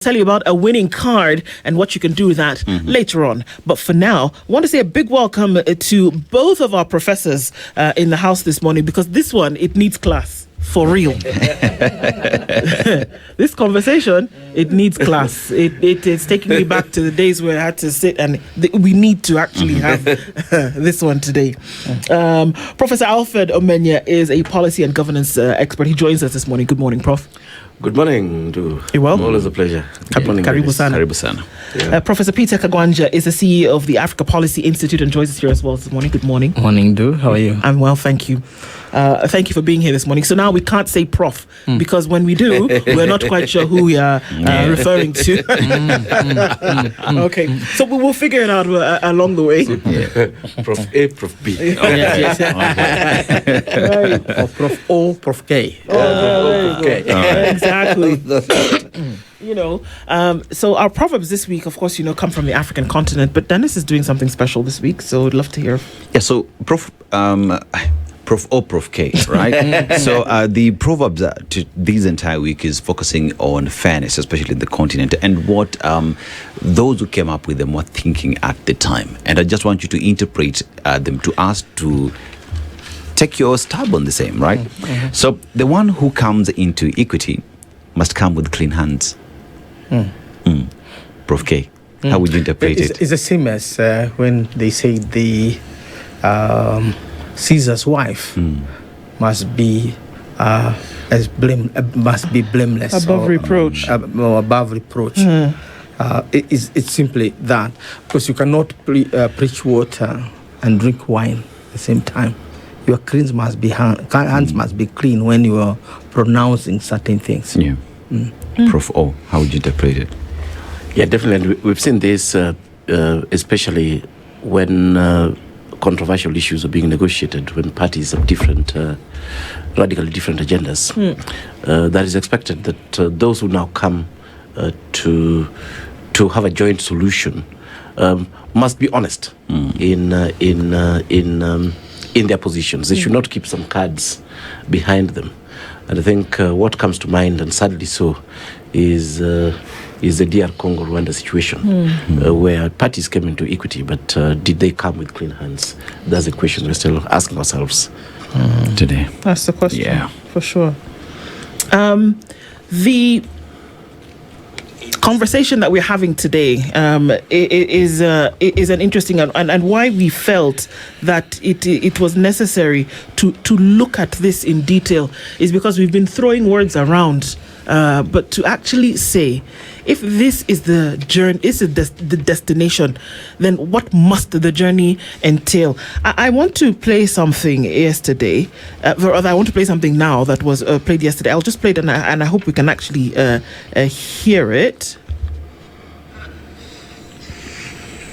Tell you about a winning card and what you can do with that later on. But for now, I want to say a big welcome to both of our professors in the house this morning, because this one, it needs class. For real. This conversation, it needs class. It's taking me back to the days where I had to sit and we need to actually have this one today. Professor Alfred Omenya is a policy and governance expert. He joins us this morning. Good morning, Prof. Good morning. You well? Always a pleasure. Good morning. Karibu sana. Karibu sana. Yeah. Professor Peter Kagwanja is the CEO of the Africa Policy Institute and joins us here as well this morning. Good morning. Morning, Do. How are you? I'm well, thank you. Thank you for being here this morning. So now we can't say Prof, because when we do, we're not quite sure who we are referring to. Okay, so we will figure it out along the way. Prof A, Prof B. Yes. Right. Or Prof O, Prof K. Exactly. So our proverbs this week, of course, come from the African continent, but Dennis is doing something special this week, so I'd love to hear. Yeah, so Prof O, Prof K, right? So the proverbs to this entire week is focusing on fairness, especially in the continent, and what those who came up with them were thinking at the time. And I just want you to interpret them to us to take your stab on the same, right? So the one who comes into equity must come with clean hands. Prof K, how would you interpret it? It's the same as when they say the Caesar's wife must be blameless, above reproach. Above reproach. It's simply that, because you cannot preach water and drink wine at the same time. Your hands must be clean when you are pronouncing certain things. Yeah. Prof O, how would you interpret it? Yeah, definitely. We've seen this, especially when controversial issues are being negotiated, when parties have different, radically different agendas. That is expected that those who now come to have a joint solution must be honest in their positions. They should not keep some cards behind them. And I think what comes to mind, and sadly so, is the DR Congo Rwanda situation, where parties came into equity, but did they come with clean hands? That's the question we're still asking ourselves today. That's the question, yeah, for sure. The conversation that we're having today is an interesting and why we felt that it was necessary to look at this in detail is because we've been throwing words around, but to actually say, if this is the journey, this is the destination, then what must the journey entail? I want to play something yesterday, or I want to play something now that was played yesterday. I'll just play it and I hope we can actually hear it.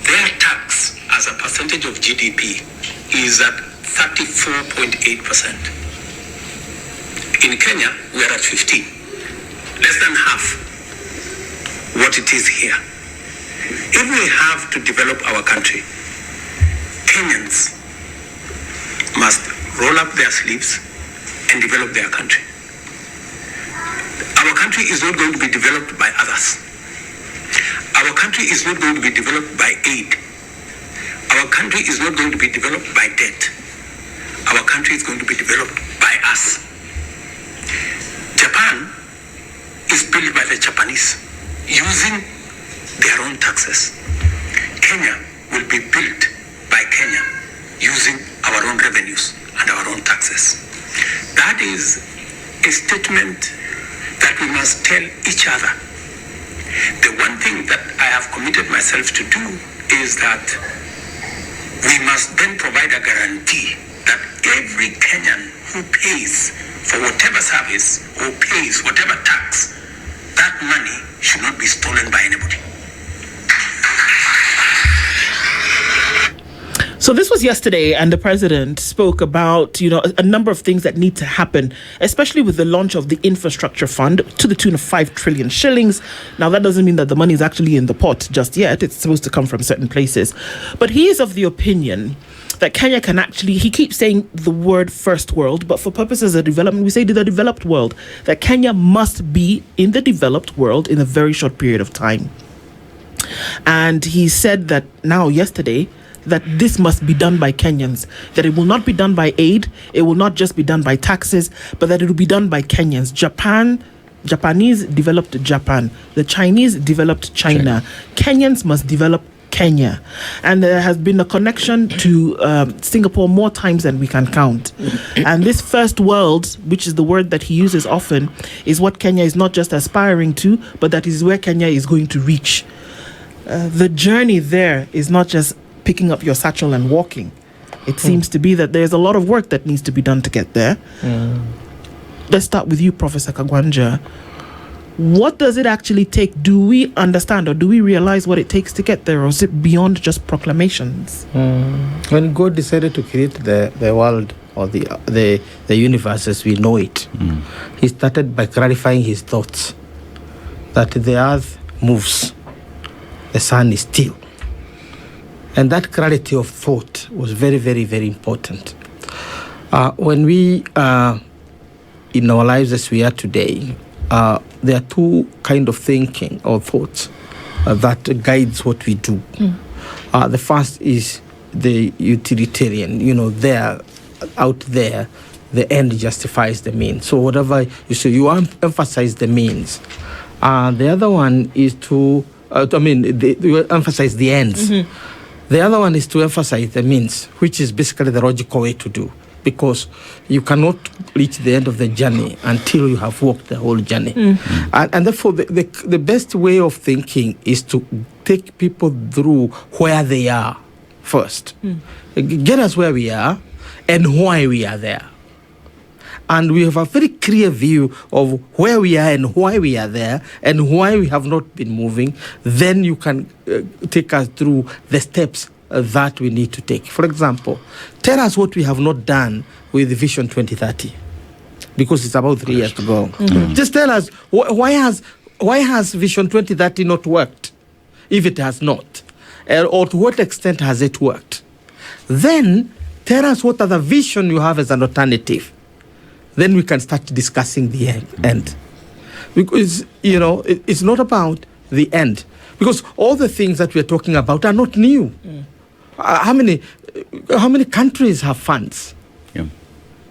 Their tax as a percentage of GDP is at 34.8%. In Kenya, we are at 15, less than half what it is here. If we have to develop our country, Kenyans must roll up their sleeves and develop their country. Our country is not going to be developed by others. Our country is not going to be developed by aid. Our country is not going to be developed by debt. Our country is going to be developed by us. Japan is built by the Japanese using their own taxes. Kenya will be built by Kenya using our own revenues and our own taxes. That is a statement that we must tell each other. The one thing that I have committed myself to do is that we must then provide a guarantee that every Kenyan who pays for whatever service or pays whatever tax, that money should not be stolen by anybody. So this was yesterday, and the president spoke about, a number of things that need to happen, especially with the launch of the infrastructure fund to the tune of 5 trillion shillings. Now, that doesn't mean that the money is actually in the pot just yet. It's supposed to come from certain places. But he is of the opinion that Kenya can actually, he keeps saying the word first world, but for purposes of development, we say the developed world, that Kenya must be in the developed world in a very short period of time. And he said that yesterday, that this must be done by Kenyans, that it will not be done by aid, it will not just be done by taxes, but that it will be done by Kenyans. Japanese developed Japan, the Chinese developed China. Kenyans must develop Kenya. And there has been a connection to Singapore more times than we can count. And this first world, which is the word that he uses often, is what Kenya is not just aspiring to, but that is where Kenya is going to reach. The journey there is not just picking up your satchel and walking. It seems to be that there's a lot of work that needs to be done to get there. Let's start with you, Professor Kagwanja. What does it actually take? Do we understand or do we realize what it takes to get there, or is it beyond just proclamations? When God decided to create the world or the universe as we know it, he started by clarifying his thoughts, that the earth moves, the sun is still. And that clarity of thought was very, very, very important. When we in our lives as we are today, there are two kind of thinking or thoughts that guides what we do. The first is the utilitarian. Out there, the end justifies the means. So whatever you say, you emphasize the means. The other one is you emphasize the ends. The other one is to emphasize the means, which is basically the logical way to do, because you cannot reach the end of the journey until you have walked the whole journey. And therefore, the best way of thinking is to take people through where they are first. Get us where we are and why we are there. And we have a very clear view of where we are and why we are there and why we have not been moving. Then you can take us through the steps that we need to take. For example, tell us what we have not done with Vision 2030, because it's about 3 years to go. Just tell us, why has Vision 2030 not worked, if it has not? Or to what extent has it worked? Then tell us what other vision you have as an alternative. Then we can start discussing the end. Because, it's not about the end. Because all the things that we're talking about are not new. How many countries have funds?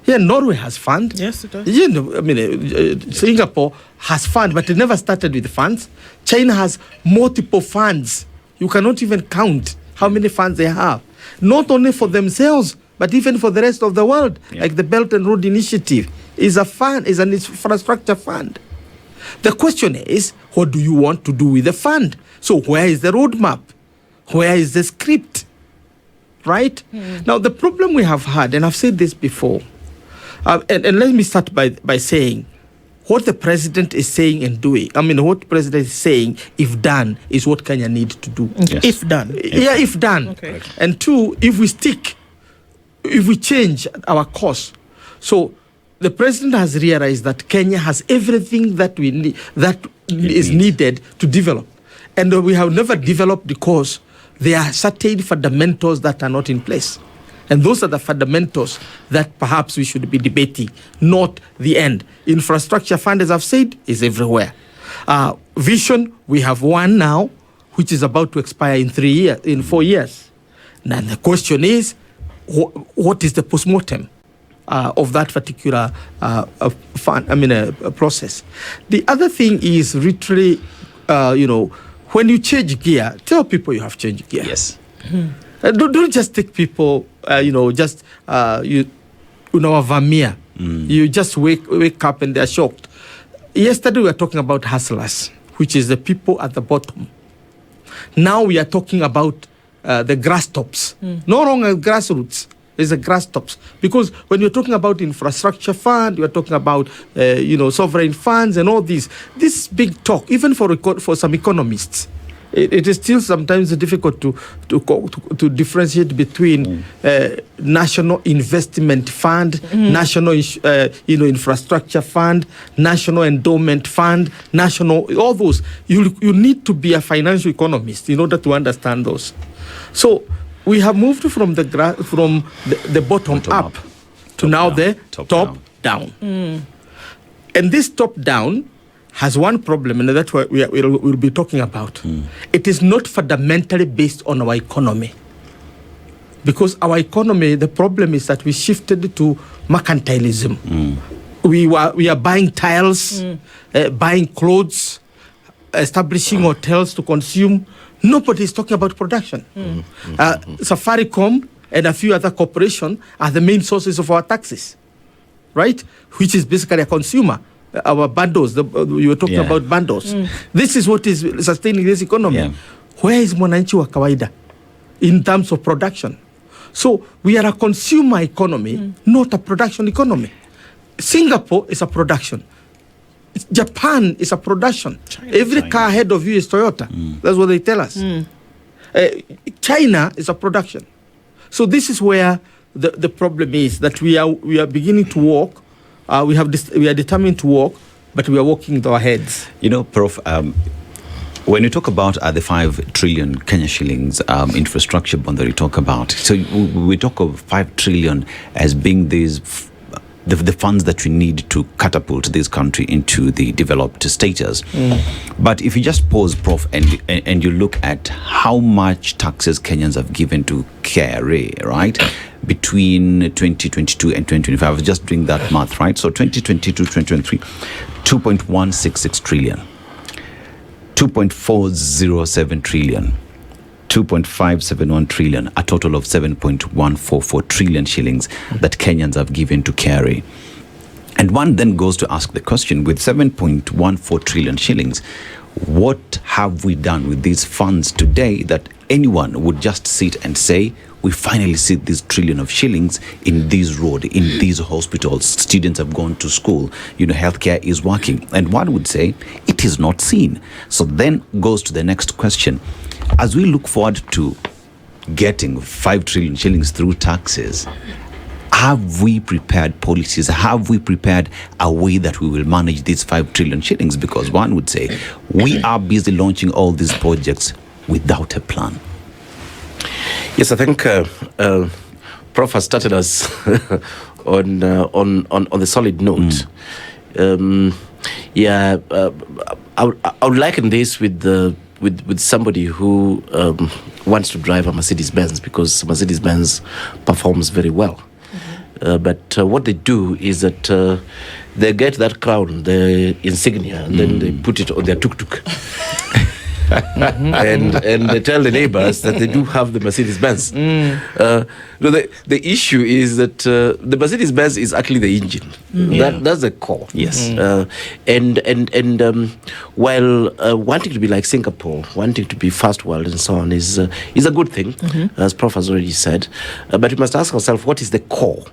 Yeah, Norway has fund. Yes, it does. Singapore has fund, but it never started with funds. China has multiple funds. You cannot even count how many funds they have. Not only for themselves, but even for the rest of the world, like the Belt and Road Initiative is a fund, is an infrastructure fund. The question is, what do you want to do with the fund? So where is the roadmap? Where is the script? Right? Now, the problem we have had, and I've said this before, and let me start by saying, what the president is saying and doing, what the president is saying, if done, is what Kenya needs to do. Yes. If done. Yeah, if done. Okay. And two, if we change our course. So the president has realized that Kenya has everything that we need, that is needed to develop. And we have never developed because there are certain fundamentals that are not in place. And those are the fundamentals that perhaps we should be debating, not the end. Infrastructure fund, as I've said, is everywhere. Vision, we have one now, which is about to expire in 4 years. Now the question is, what is the postmortem of that particular process? The other thing is literally, when you change gear, tell people you have changed gear. Yes. Don't just take people, Vermeer. You just wake up and they're shocked. Yesterday we were talking about hustlers, which is the people at the bottom. Now we are talking about the grass tops. No longer grassroots. It's the grass tops. Because when you're talking about infrastructure fund, you're talking about, sovereign funds and all this. This big talk, even for some economists, it is still sometimes difficult to differentiate between national investment fund, national infrastructure fund, national endowment fund, all those. You need to be a financial economist in order to understand those. So we have moved from the bottom up to now the top down. And this top down has one problem, and that's what we'll be talking about. It is not fundamentally based on our economy. Because our economy, the problem is that we shifted to mercantilism. We are buying tiles, buying clothes, establishing hotels to consume. Nobody is talking about production. Safaricom and a few other corporations are the main sources of our taxes, right? Which is basically a consumer. Our bundles, you were talking about bundles. This is what is sustaining this economy. Where is mwananchi wa kawaida in terms of production? So we are a consumer economy, not a production economy. Singapore is a production. Japan is a production. Every car ahead of you is Toyota. That's what they tell us. China is a production. So this is where the problem is, that we are beginning to walk. We are determined to walk, but we are walking with our heads. You know, Prof, when you talk about the 5 trillion Kenya shillings infrastructure bond that you talk about, so we talk of 5 trillion as being the funds that we need to catapult this country into the developed status. But if you just pause, Prof, and you look at how much taxes Kenyans have given to KRA, right, between 2022 and 2025, I was just doing that math, right? So 2022, 2023, 2.166 trillion, 2.407 trillion, 2.571 trillion, a total of 7.144 trillion shillings that Kenyans have given to KRA. And one then goes to ask the question, with 7.14 trillion shillings, what have we done with these funds today that anyone would just sit and say, we finally see this trillion of shillings in this road, in these hospitals, students have gone to school, healthcare is working. And one would say, it is not seen. So then goes to the next question. As we look forward to getting 5 trillion shillings through taxes, have we prepared policies? Have we prepared a way that we will manage these 5 trillion shillings? Because one would say, we are busy launching all these projects without a plan. Yes, I think Prof has started us on the solid note. I would liken this with somebody who wants to drive a Mercedes-Benz, because Mercedes-Benz performs very well. But what they do is that they get that crown, the insignia, and then they put it on their tuk-tuk. and they tell the neighbors that they do have the Mercedes-Benz. The issue is that the Mercedes-Benz is actually the engine. That's the core. Yes. While wanting to be like Singapore, wanting to be first world and so on is a good thing, as Prof has already said. But we must ask ourselves, what is the core?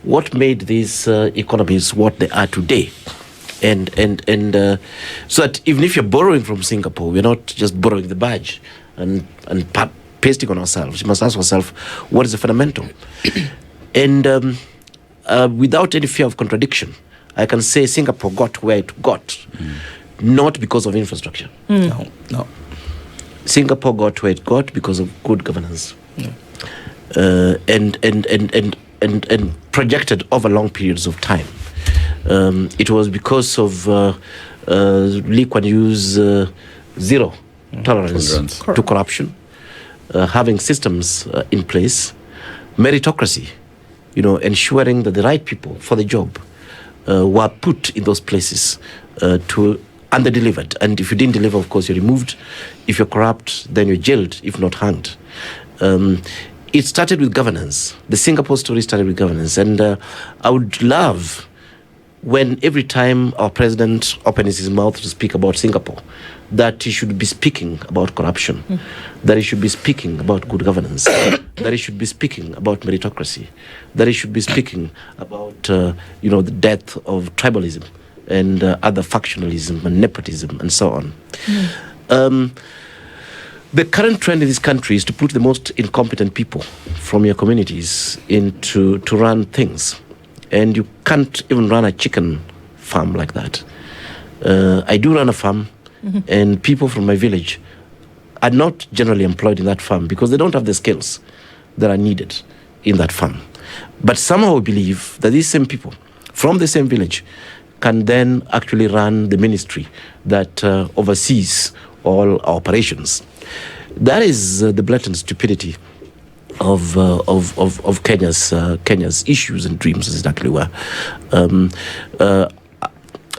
What made these economies what they are today? And so that even if you're borrowing from Singapore, we're not just borrowing the badge and pasting on ourselves. We must ask ourselves, what is the fundamental? And without any fear of contradiction, I can say Singapore got where it got, not because of infrastructure. No. Singapore got where it got because of good governance, and projected over long periods of time. It was because of Lee Kuan Yew's zero tolerance to corruption, having systems in place, meritocracy, ensuring that the right people for the job were put in those places and they delivered. And if you didn't deliver, of course, you're removed. If you're corrupt, then you're jailed, if not hanged. It started with governance. The Singapore story started with governance. And I would love when every time our president opens his mouth to speak about Singapore, that he should be speaking about corruption, that he should be speaking about good governance, that he should be speaking about meritocracy, that he should be speaking about the death of tribalism and other factionalism and nepotism and so on. The current trend in this country is to put the most incompetent people from your communities to run things. And you can't even run a chicken farm like that. I do run a farm, and people from my village are not generally employed in that farm because they don't have the skills that are needed in that farm. But somehow we believe that these same people from the same village can then actually run the ministry that oversees all our operations. That is the blatant stupidity of Kenya's issues and dreams, is exactly where.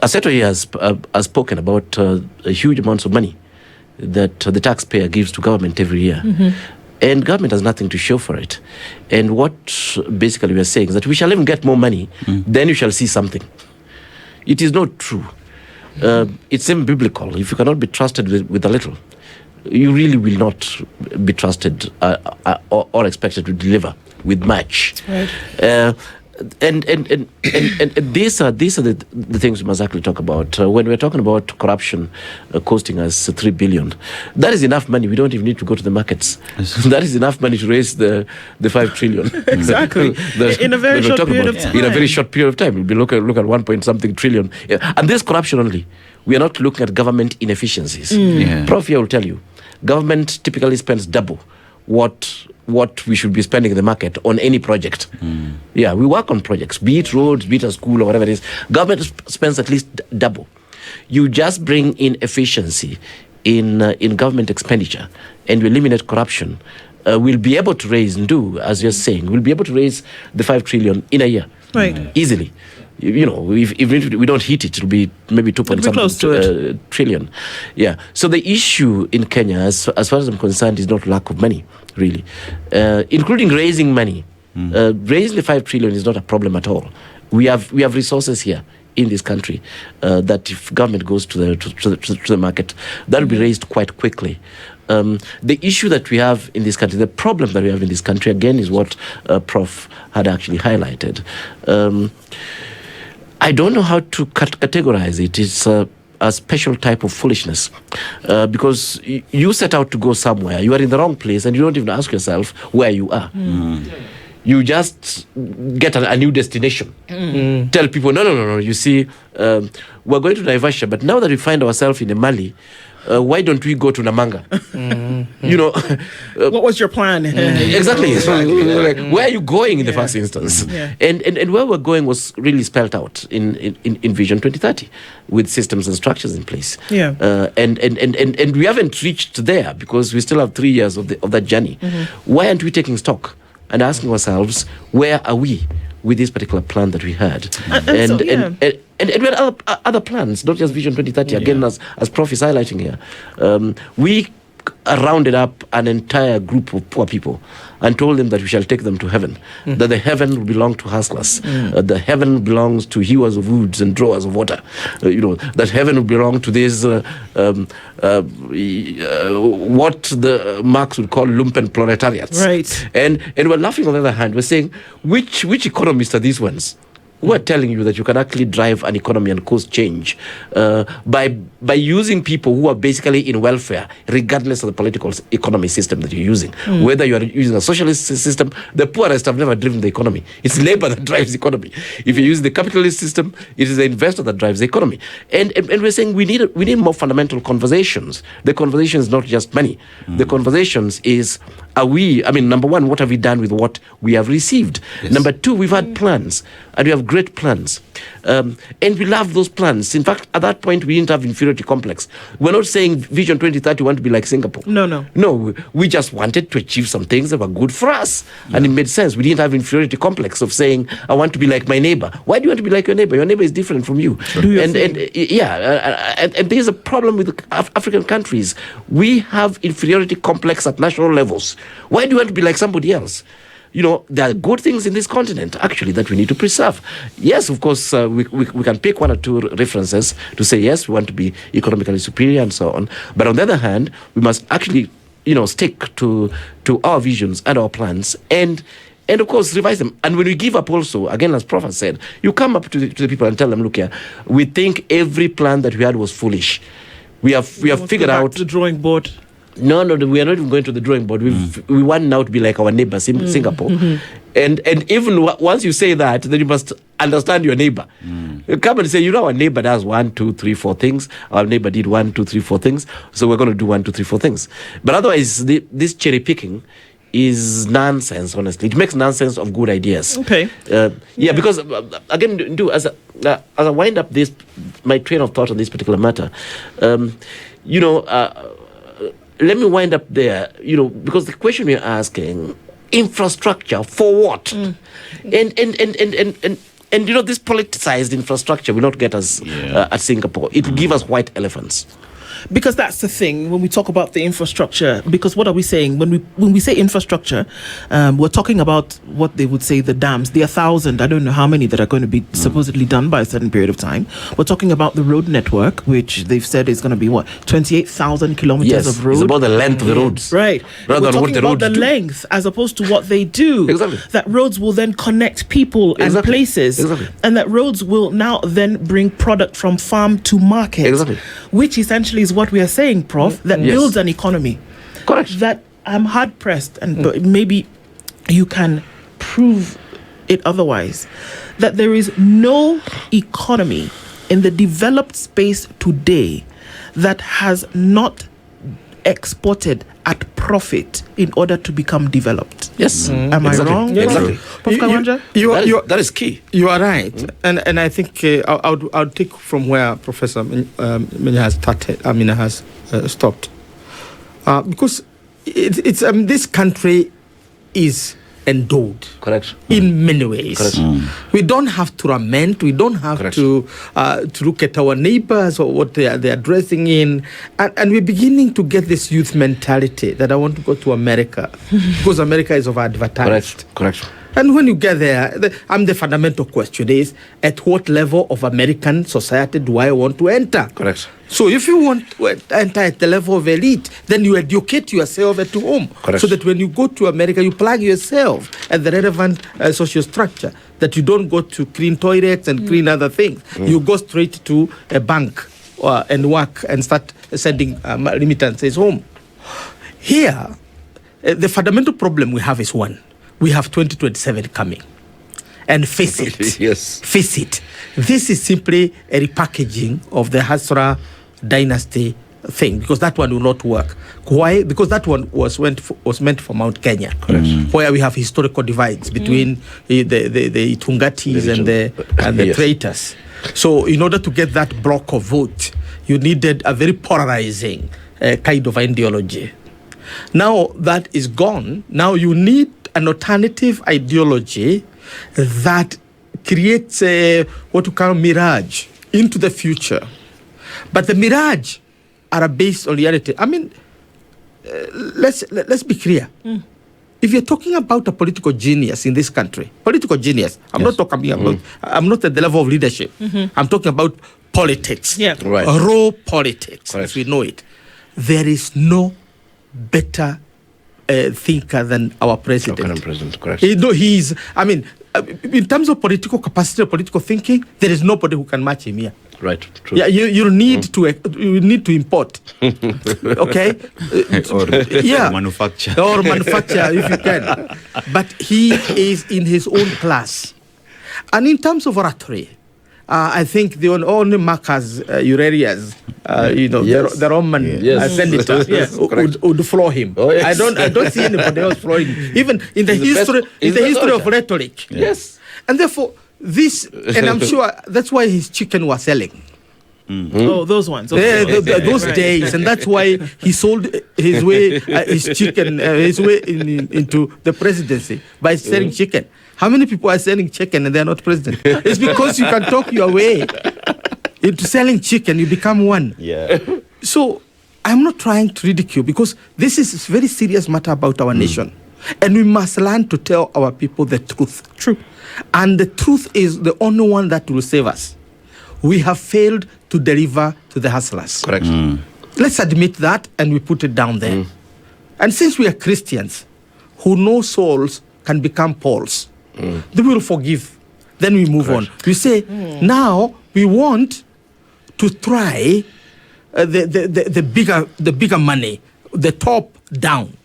Aseto here has spoken about huge amounts of money that the taxpayer gives to government every year. And government has nothing to show for it. And what basically we are saying is that we shall even get more money, then you shall see something. It is not true. It's biblical. If you cannot be trusted with a little, you really will not be trusted or expected to deliver with much. Right. And these are the things we must actually talk about. When we're talking about corruption costing us 3 billion, that is enough money. We don't even need to go to the markets. That is enough money to raise the 5 trillion. Exactly. In a very short period of time. In a very short period of time. We'll be look at 1 point something trillion. Yeah. And this corruption only. We are not looking at government inefficiencies. Prof here will tell you, government typically spends double what we should be spending in the market on any project. Yeah, we work on projects, be it roads, be it a school or whatever it is. Government spends at least double. You just bring in efficiency in government expenditure and you eliminate corruption. We'll be able to raise, and do, as you're saying, we'll be able to raise the 5 trillion in a year. Right. Easily. You know, if we don't hit it, it'll be maybe 2 trillion. Yeah. So the issue in Kenya, as far as I'm concerned, is not lack of money, really, including raising money. Raising the 5 trillion is not a problem at all. We have resources here in this country that if government goes to the market, that will be raised quite quickly. The issue that we have in this country, the problem that we have in this country, again, is what Prof had actually highlighted. I don't know how to categorize it. It's a special type of foolishness because you set out to go somewhere. You are in the wrong place and you don't even ask yourself where you are. You just get a new destination. Tell people, no. You see, we're going to Naivasha, but now that we find ourselves in a Mali, why don't we go to Namanga? You know, what was your plan? Exactly. So, like, where are you going in the first instance? And where we're going was really spelled out in Vision 2030 with systems and structures in place. And we haven't reached there because we still have 3 years of that journey. Why aren't we taking stock and asking ourselves, where are we with this particular plan that we had? And we had other plans, not just Vision 2030. Again, as Prof is highlighting here, we rounded up an entire group of poor people and told them that we shall take them to heaven, that the heaven will belong to hustlers, the heaven belongs to hewers of woods and drawers of water, that heaven will belong to this, what the Marx would call lumpen proletariats. Right. And we're laughing on the other hand, we're saying, which economists are these ones? Who are telling you that you can actually drive an economy and cause change by using people who are basically in welfare, regardless of the political economy system that you're using. Whether you are using a socialist system, the poorest have never driven the economy. It's labor that drives the economy. If you use the capitalist system, it is the investor that drives the economy. And we're saying we need more fundamental conversations. The conversation is not just money. The conversations is, number one, what have we done with what we have received? Yes. Number two, we've had plans, and we have great plans. And we love those plans. In fact, at that point, we didn't have inferiority complex. We're not saying Vision 2030 want to be like Singapore. No, we just wanted to achieve some things that were good for us. And it made sense. We didn't have inferiority complex of saying, I want to be like my neighbor. Why do you want to be like your neighbor? Your neighbor is different from you. And there's a problem with African countries. We have inferiority complex at national levels. Why do you want to be like somebody else? There are good things in this continent, actually, that we need to preserve. Yes, of course, we can pick one or two references to say, yes, we want to be economically superior and so on. But on the other hand, we must actually, stick to our visions and our plans and of course, revise them. And when we give up also, again, as Prof has said, you come up to the people and tell them, look here, we think every plan that we had was foolish. We have figured out... the drawing board. No, we are not even going to the drawing board. We want now to be like our neighbors in Singapore. And even once you say that, then you must understand your neighbor. You come and say, our neighbor does 1, 2, 3, 4 things. Our neighbor did 1, 2, 3, 4 things. So we're going to do 1, 2, 3, 4 things. But otherwise, this cherry picking is nonsense, honestly. It makes nonsense of good ideas. Okay. Because, again, as I wind up my train of thought on this particular matter, let me wind up there, because the question we're asking, infrastructure for what? And this politicized infrastructure will not get us at Singapore. It will give us white elephants. Because that's the thing when we talk about the infrastructure. Because what are we saying when we say infrastructure? We're talking about what they would say the dams. The 1,000. I don't know how many that are going to be supposedly done by a certain period of time. We're talking about the road network, which they've said is going to be 28,000 kilometers of road. It's about the length of the roads, right? Rather We're than what talking the about roads the do. length as opposed to what they do. Exactly. That roads will then connect people and places, and that roads will now then bring product from farm to market. Exactly. Which essentially is what we are saying, Prof, that builds an economy. Correct. That I'm hard pressed, and maybe you can prove it otherwise, that there is no economy in the developed space today that has not exported at profit in order to become developed. Yes. Am I wrong? Exactly. Prof. Kagwanja? That is key. You are right, and I think I'll take from where Professor Omenya has started. Has stopped, because it's this country is endowed. Correct. In many ways. Correct. We don't have to lament. We don't have to look at our neighbors or what they're dressing in, and we're beginning to get this youth mentality that I want to go to America because America is over advertised. Correct. And when you get there, the fundamental question is, at what level of American society do I want to enter? Correct. So if you want to enter at the level of elite, then you educate yourself at home. Correct. So that when you go to America, you plug yourself at the relevant social structure, that you don't go to clean toilets and clean other things. You go straight to a bank and work and start sending remittances home. Here, the fundamental problem we have is one. We have 2027 coming. And face it. Yes. Face it. This is simply a repackaging of the Hasra dynasty thing, because that one will not work. Why? Because that one was meant for Mount Kenya, where we have historical divides between the Itungatis and the traitors. So in order to get that block of vote, you needed a very polarizing kind of ideology. Now that is gone. Now you need an alternative ideology that creates what you call mirage into the future. But the mirage are based on reality. Let's be clear. If you're talking about a political genius in this country, political genius, I'm not talking about, I'm not at the level of leadership. I'm talking about politics. Yeah. Right. Raw politics, Correct. as we know it. There is no better thinker than our president. Current president, correct. He's, in terms of political capacity or political thinking, there is nobody who can match him here. Right. True. Yeah, you need to import. Okay? Manufacture. Or manufacture if you can. But he is in his own class. And in terms of oratory, I think the only Marcus Aurelius, the Roman senator, would floor him. Oh, yes. I don't see anybody else flooring him. Even in the history of rhetoric. Yes. And therefore, and I'm sure that's why his chicken was selling. Oh, those ones. Okay. Those days, and that's why he sold his way, his chicken, his way into the presidency by selling chicken. How many people are selling chicken and they're not president? It's because you can talk your way into selling chicken, you become one. Yeah. So I'm not trying to ridicule, because this is a very serious matter about our nation. And we must learn to tell our people the truth. True. And the truth is the only one that will save us. We have failed to deliver to the hustlers. Correct. Let's admit that, and we put it down there. And since we are Christians who know souls can become Pauls, they will forgive. Then we move on. We say, now we want to try the bigger money, the top down,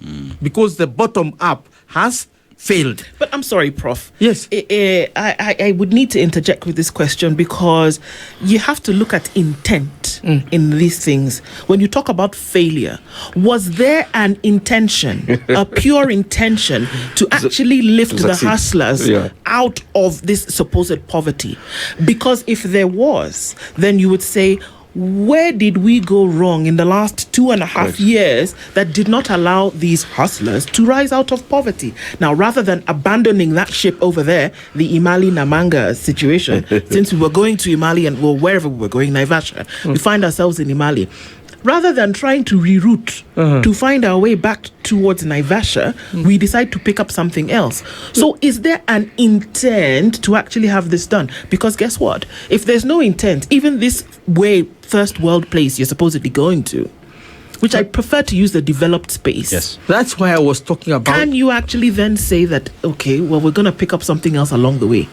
because the bottom up has failed. But I'm sorry, Prof. Yes. I would need to interject with this question because you have to look at intent in these things. When you talk about failure, was there an intention, a pure intention to actually lift the hustlers out of this supposed poverty? Because if there was, then you would say, where did we go wrong in the last 2.5 years that did not allow these hustlers to rise out of poverty? Now, rather than abandoning that ship over there, the Imali Namanga situation, since we were going to Imali and wherever we were going, Naivasha, we find ourselves in Imali. Rather than trying to reroute to find our way back towards Naivasha, we decide to pick up something else. So is there an intent to actually have this done? Because guess what? If there's no intent, even this way, first world place you're supposedly going to, which I prefer to use the developed space. Yes. That's why I was talking about. Can you actually then say that, okay, well, we're going to pick up something else along the way?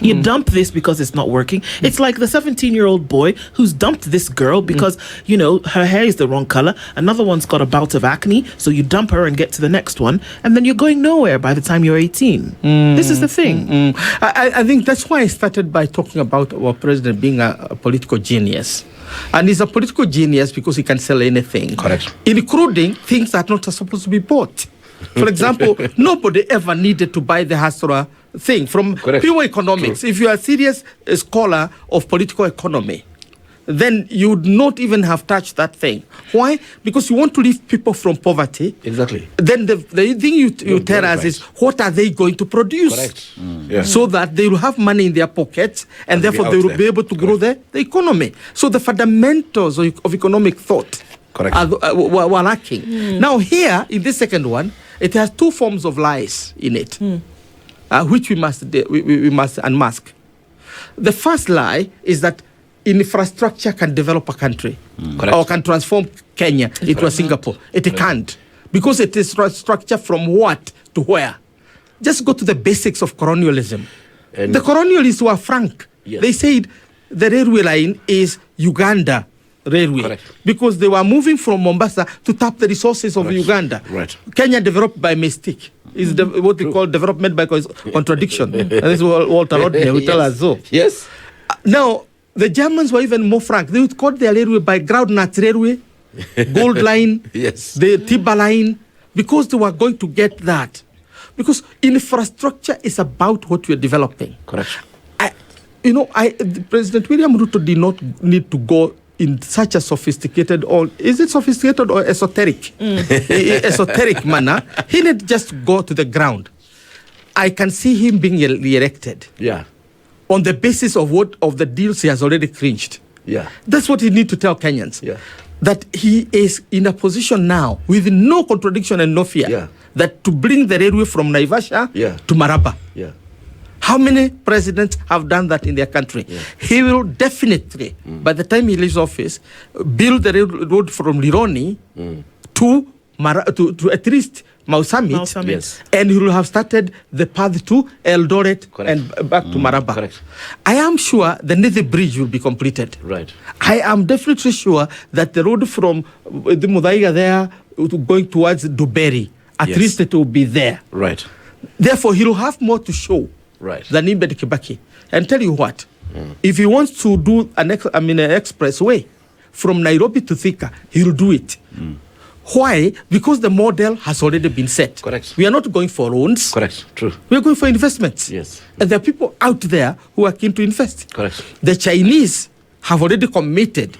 You dump this because it's not working. It's like the 17-year-old boy who's dumped this girl because, you know, her hair is the wrong color. Another one's got a bout of acne. So you dump her and get to the next one. And then you're going nowhere by the time you're 18. This is the thing. I think that's why I started by talking about our president being a political genius. And he's a political genius because he can sell anything. Correct. Including things that are not supposed to be bought. For example, nobody ever needed to buy the Hasra thing from pure economics. True. If you are a serious scholar of political economy, then you would not even have touched that thing. Why? Because you want to lift people from poverty. Exactly. Then the thing you tell us is, what are they going to produce? Correct. So that they will have money in their pockets and therefore they will be able to grow the economy. So the fundamentals of economic thought were lacking. Now here, in this second one, it has two forms of lies in it, which we must unmask. The first lie is that infrastructure can develop a country or can transform Kenya into a Singapore. It can't, because it is structure from what to where. Just go to the basics of colonialism. And the colonialists were frank. Yes. They said the railway line is Uganda railway because they were moving from Mombasa to tap the resources of Uganda. Kenya developed by mistake. Is what we call development by contradiction. And this is Walter Rodney will tell us so. Yes. Now, the Germans were even more frank. They would call their railway by groundnut railway, gold line, the Tiba line, because they were going to get that. Because infrastructure is about what we're developing. Correct. President William Ruto did not need to go in such a sophisticated, or is it sophisticated or esoteric? Esoteric manner. He didn't just go to the ground. I can see him being re-elected. Yeah. On the basis of the deals he has already clinched. Yeah. That's what he needs to tell Kenyans. Yeah. That he is in a position now, with no contradiction and no fear, that to bring the railway from Naivasha to Maraba. Yeah. How many presidents have done that in their country? Yeah. He will definitely, by the time he leaves office, build the road from Lironi to at least Mau Summit. Yes. And he will have started the path to Eldoret and back to Maraba. Correct. I am sure the Nether Bridge will be completed. Right. I am definitely sure that the road from the Mudaiga there going towards Duberi, at least it will be there. Right. Therefore, he will have more to show than Ibed Kibaki. And tell you what, if he wants to do an expressway from Nairobi to Thika, he'll do it. Why? Because the model has already been set. Correct. We are not going for loans. Correct. True. We are going for investments. Yes. And there are people out there who are keen to invest. Correct. The Chinese have already committed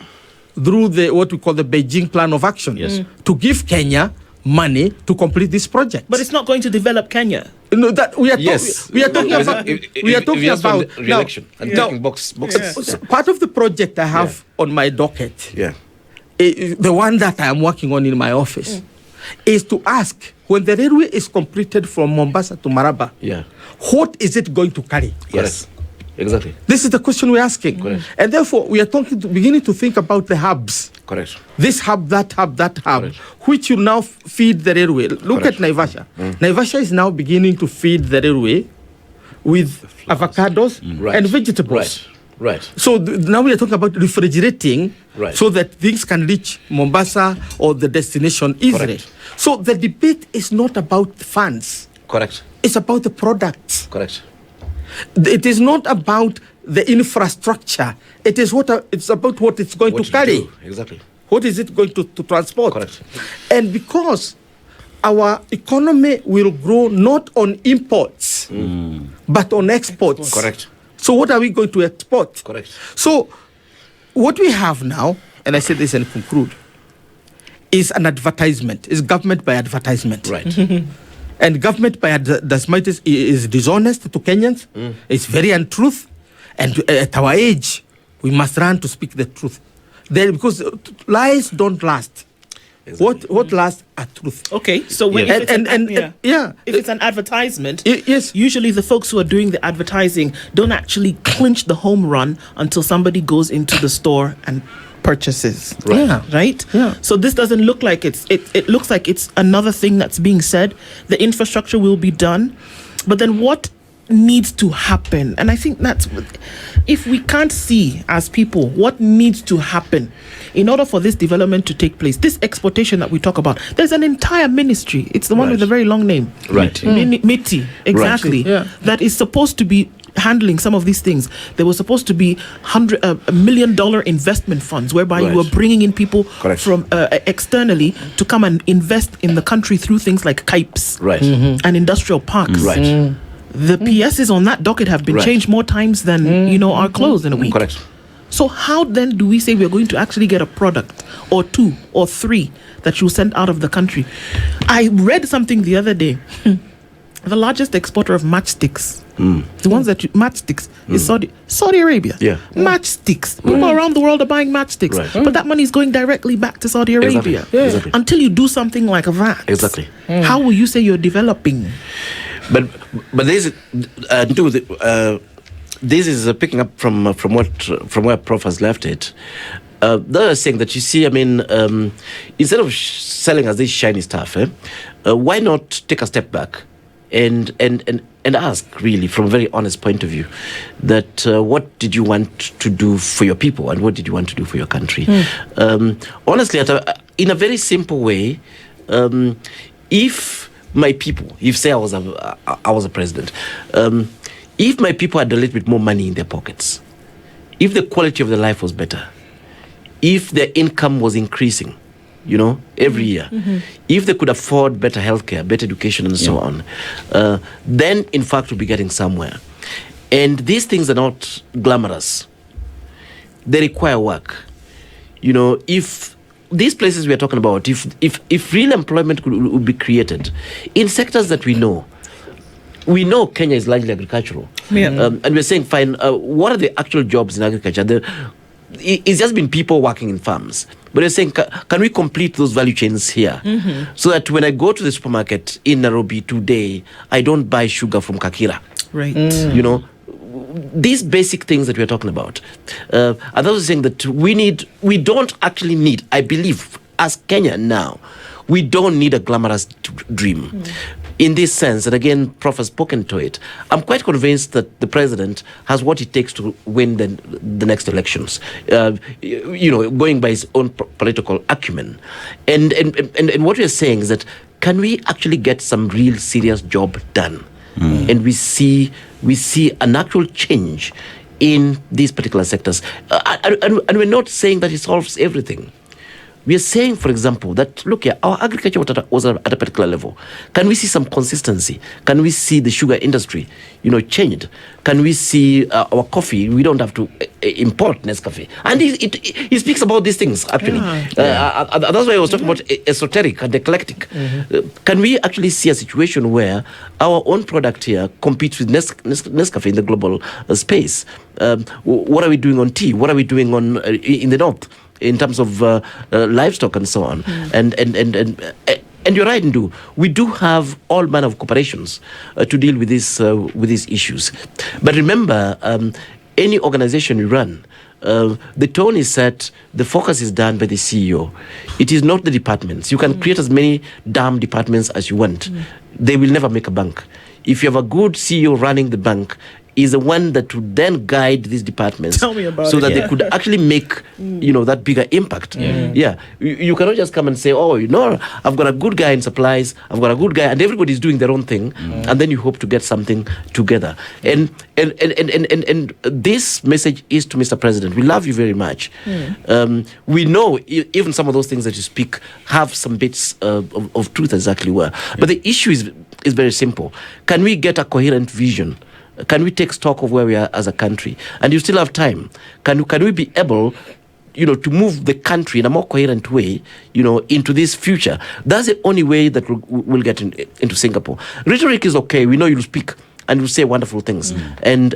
through what we call the Beijing Plan of Action to give Kenya money to complete this project. But it's not going to develop Kenya. No, that we are talking about. We are talking about re-election and taking boxes. Part of the project I have on my docket, the one that I am working on in my office, is to ask, when the railway is completed from Mombasa to Maraba, what is it going to carry? Yes. Exactly. This is the question we're asking. Correct. And therefore, we are beginning to think about the hubs. Correct. This hub, that hub, that hub, which will now feed the railway. Look at Naivasha. Naivasha is now beginning to feed the railway with avocados and vegetables. Right. So now we are talking about refrigerating so that things can reach Mombasa or the destination easily. So the debate is not about funds. Correct. It's about the products. Correct. It is not about the infrastructure. It's about what it's going What to carry. do. Exactly. What is it going to transport? Correct. And because our economy will grow not on imports, but on exports. Correct. So what are we going to export? Correct. So what we have now, and I say this and conclude, is an advertisement. Is government by advertisement. Right. And government by advertisement is dishonest to Kenyans. It's very untruth. And at our age, we must learn to speak the truth. Because lies don't last. Exactly. What lasts are truth. Okay, so when Yes. if it's an advertisement, Yes. usually the folks who are doing the advertising don't actually clinch the home run until somebody goes into the store and purchases. Right. Yeah. Right? Yeah. So this doesn't look like it looks like it's another thing that's being said. The infrastructure will be done, but then what needs to happen? And I think that's if we can't see as people what needs to happen in order for this development to take place, this exportation that we talk about, there's an entire ministry. It's the one with a very long name. Right. MITI, exactly. Right. Yeah. That is supposed to be handling some of these things. There was supposed to be $100 million investment funds whereby you Right. were bringing in people Correct. from externally to come and invest in the country through things like KIPES Right. and industrial parks. Right. The PSs on that docket have been Right. changed more times than are closed in a week. Correct. So how then do we say we're going to actually get a product or two or three that you send out of the country? I read something the other day. The largest exporter of matchsticks, the ones that matchsticks is Saudi Arabia. Yeah. Matchsticks. People around the world are buying matchsticks, Right. but that money is going directly back to Saudi Exactly. Arabia. Yeah. Exactly. Until you do something like that. Exactly. How will you say you're developing? But this this is picking up from where Prof has left it. The other thing that you see, I mean, instead of selling us this shiny stuff, why not take a step back and ask really from a very honest point of view that what did you want to do for your people and what did you want to do for your country? Honestly, in a very simple way, if my people, if say I was a president, if my people had a little bit more money in their pockets, if the quality of their life was better, if their income was increasing, every year, if they could afford better healthcare, better education, and so on, then in fact we'll be getting somewhere. And these things are not glamorous; they require work. If these places we are talking about, if real employment would be created in sectors that we know Kenya is largely agricultural, and we're saying, fine, what are the actual jobs in agriculture? It's just been people working in farms, but we're saying, can we complete those value chains here, so that when I go to the supermarket in Nairobi today, I don't buy sugar from Kakira, Right. These basic things that we're talking about. And those are saying that we don't actually need, I believe, as Kenya now, we don't need a glamorous dream. In this sense, and again, Prof has spoken to it, I'm quite convinced that the president has what it takes to win the next elections, going by his own political acumen. And what we're saying is that, can we actually get some real serious job done? And we see an actual change in these particular sectors. And we're not saying that it solves everything. We are saying, for example, that, look here, our agriculture was at a particular level. Can we see some consistency? Can we see the sugar industry, changed? Can we see our coffee? We don't have to import Nescafe. And he speaks about these things, actually. That's why I was talking about esoteric and eclectic. Can we actually see a situation where our own product here competes with Nescafe in the global space? What are we doing on tea? What are we doing in the north? In terms of livestock and so on, and you're right, Ndu. We do have all manner of corporations to deal with these issues. But remember, any organization you run, the tone is set, the focus is done by the CEO. It is not the departments. You can create as many damn departments as you want. They will never make a bank. If you have a good CEO running the bank, is the one that would then guide these departments. Tell me about so it. that they could actually make, that bigger impact. Yeah. You cannot just come and say, oh, I've got a good guy in supplies, I've got a good guy, and everybody's doing their own thing, and then you hope to get something together. And this message is to Mr. President. We love you very much. We know even some of those things that you speak have some bits of truth exactly where. But the issue is very simple. Can we get a coherent vision? Can we take stock of where we are as a country? And you still have time. Can we be able, to move the country in a more coherent way, into this future? That's the only way that we'll get into Singapore. Rhetoric is okay. We know you'll speak and you'll say wonderful things, and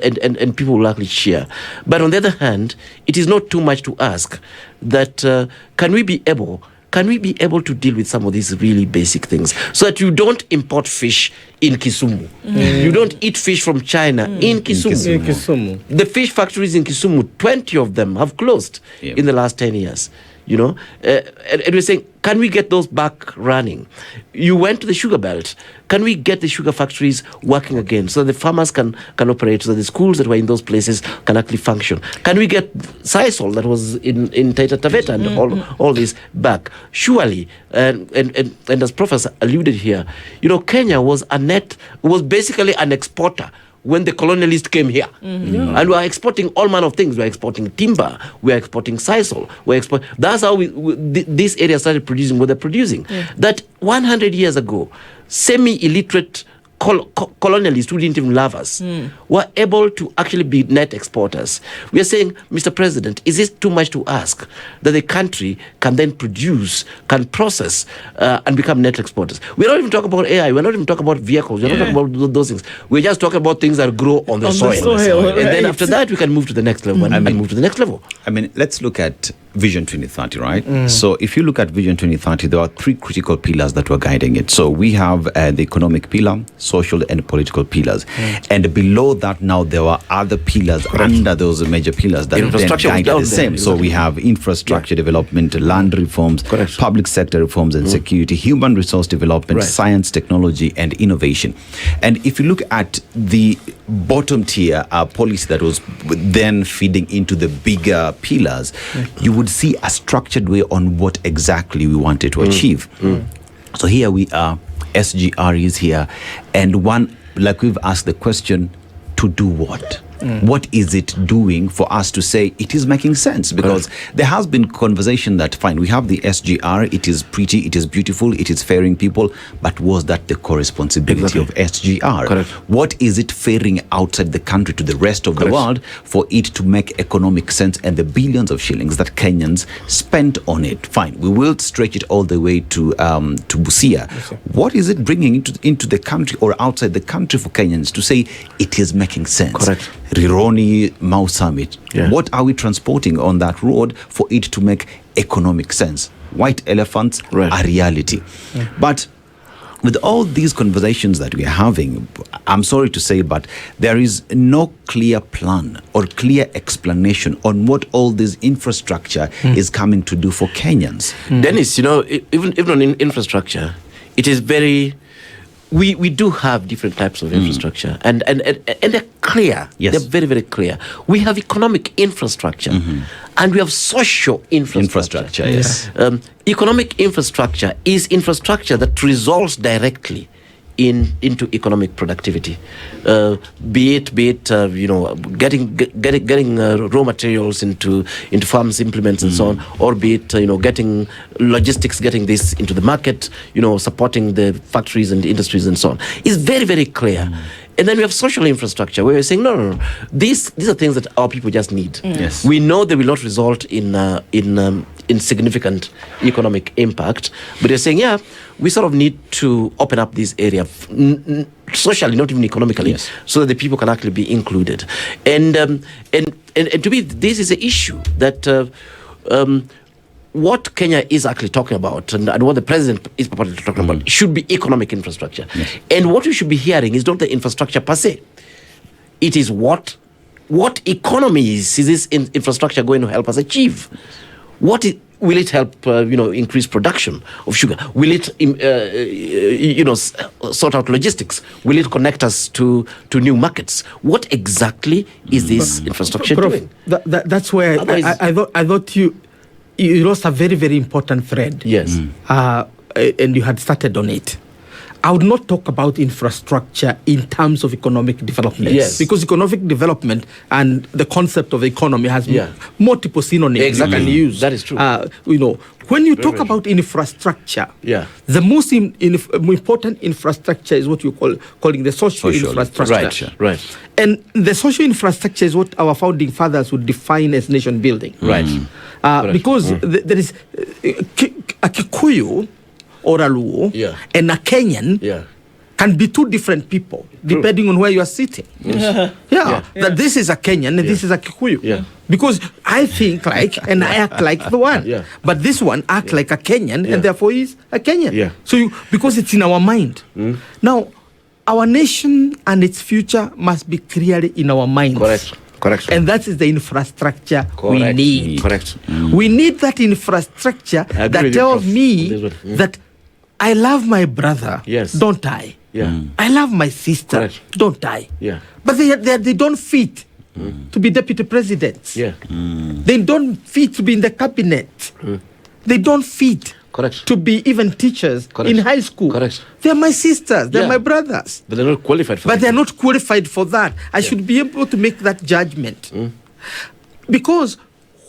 people will actually cheer. But on the other hand, it is not too much to ask that can we be able to deal with some of these really basic things so that you don't import fish in Kisumu? You don't eat fish from China in Kisumu. The fish factories in Kisumu, 20 of them have closed in the last 10 years. And we're saying, can we get those back running? You went to the sugar belt. Can we get the sugar factories working again so that the farmers can operate, so that the schools that were in those places can actually function? Can we get Sisal that was in Taita Taveta and all this back? Surely, and as Prof has alluded here, Kenya was basically an exporter when the colonialists came here. And we are exporting all manner of things. We are exporting timber, we are exporting sisal, that's how this area started producing what they're producing. That 100 years ago, semi-illiterate colonialists who didn't even love us were able to actually be net exporters. We are saying, Mr. President, is it too much to ask that the country can then produce, can process, and become net exporters? We're not even talking about AI. We're not even talking about vehicles. We're not talking about those things. We're just talking about things that grow on the soil. Right. And then after that, we can move to the next level. Let's look at Vision 2030, right? So if you look at Vision 2030, there are three critical pillars that were guiding it. So we have the economic pillar, social and political pillars. And below that now, there were other pillars under those major pillars that then guided the same. So we have infrastructure development, land reforms, public sector reforms and security, human resource development, science, technology, and innovation. And if you look at the bottom tier policy that was then feeding into the bigger pillars, you would see a structured way on what exactly we wanted to achieve. So here we are, SGR is here, and one, like we've asked the question, to do what? What is it doing for us to say it is making sense? Because there has been conversation that, fine, we have the SGR, it is pretty, it is beautiful, it is fairing people, but was that the core responsibility of SGR? What is it fairing outside the country to the rest of the world for it to make economic sense and the billions of shillings that Kenyans spent on it? Fine, we will stretch it all the way to Busia. What is it bringing into the country or outside the country for Kenyans to say it is making sense? Rironi Mau Summit. What are we transporting on that road for it to make economic sense? White elephants are reality. But with all these conversations that we are having, I'm sorry to say, but there is no clear plan or clear explanation on what all this infrastructure is coming to do for Kenyans. Dennis, even on infrastructure, it is very... We do have different types of infrastructure, and they're clear. They're very, very clear. We have economic infrastructure, and we have social infrastructure. Economic infrastructure is infrastructure that results directly into economic productivity, be it getting raw materials into farms, implements and so on, or be it getting logistics, getting this into the market, supporting the factories and industries and so on. It's very, very clear. And then we have social infrastructure where we're saying, no. These are things that our people just need. We know they will not result in significant economic impact, but they're saying, we sort of need to open up this area socially, not even economically, so that the people can actually be included. And to me, this is an issue that what Kenya is actually talking about and what the president is purportedly talking about should be economic infrastructure. And what we should be hearing is not the infrastructure per se. It is what economies is this infrastructure going to help us achieve? What will it help, increase production of sugar? Will it, sort out logistics? Will it connect us to new markets? What exactly is this infrastructure Prof, doing? That's where I thought you lost a very, very important thread. Yes. And you had started on it. I would not talk about infrastructure in terms of economic development. Yes. Because economic development and the concept of economy has multiple synonyms Exactly. you can use. That is true. When you talk about infrastructure, the most important infrastructure is what you're calling the social infrastructure. Right. And the social infrastructure is what our founding fathers would define as nation building. Right. Because there is a Kikuyu or a Luo and a Kenyan can be two different people depending on where you are sitting. That this is a Kenyan and this is a Kikuyu. Because I think like and I act like the one. But this one acts like a Kenyan and therefore is a Kenyan. So because it's in our mind. Now, our nation and its future must be clearly in our minds. Correct. And that is the infrastructure we need. We need that infrastructure that tells me that I love my brother, don't I? I love my sister, don't I? But they don't fit to be deputy presidents. They don't fit to be in the cabinet. They don't fit to be even teachers in high school. They're my sisters, they're my brothers. But they're not qualified for that. But they're not qualified for that. I should be able to make that judgment. Because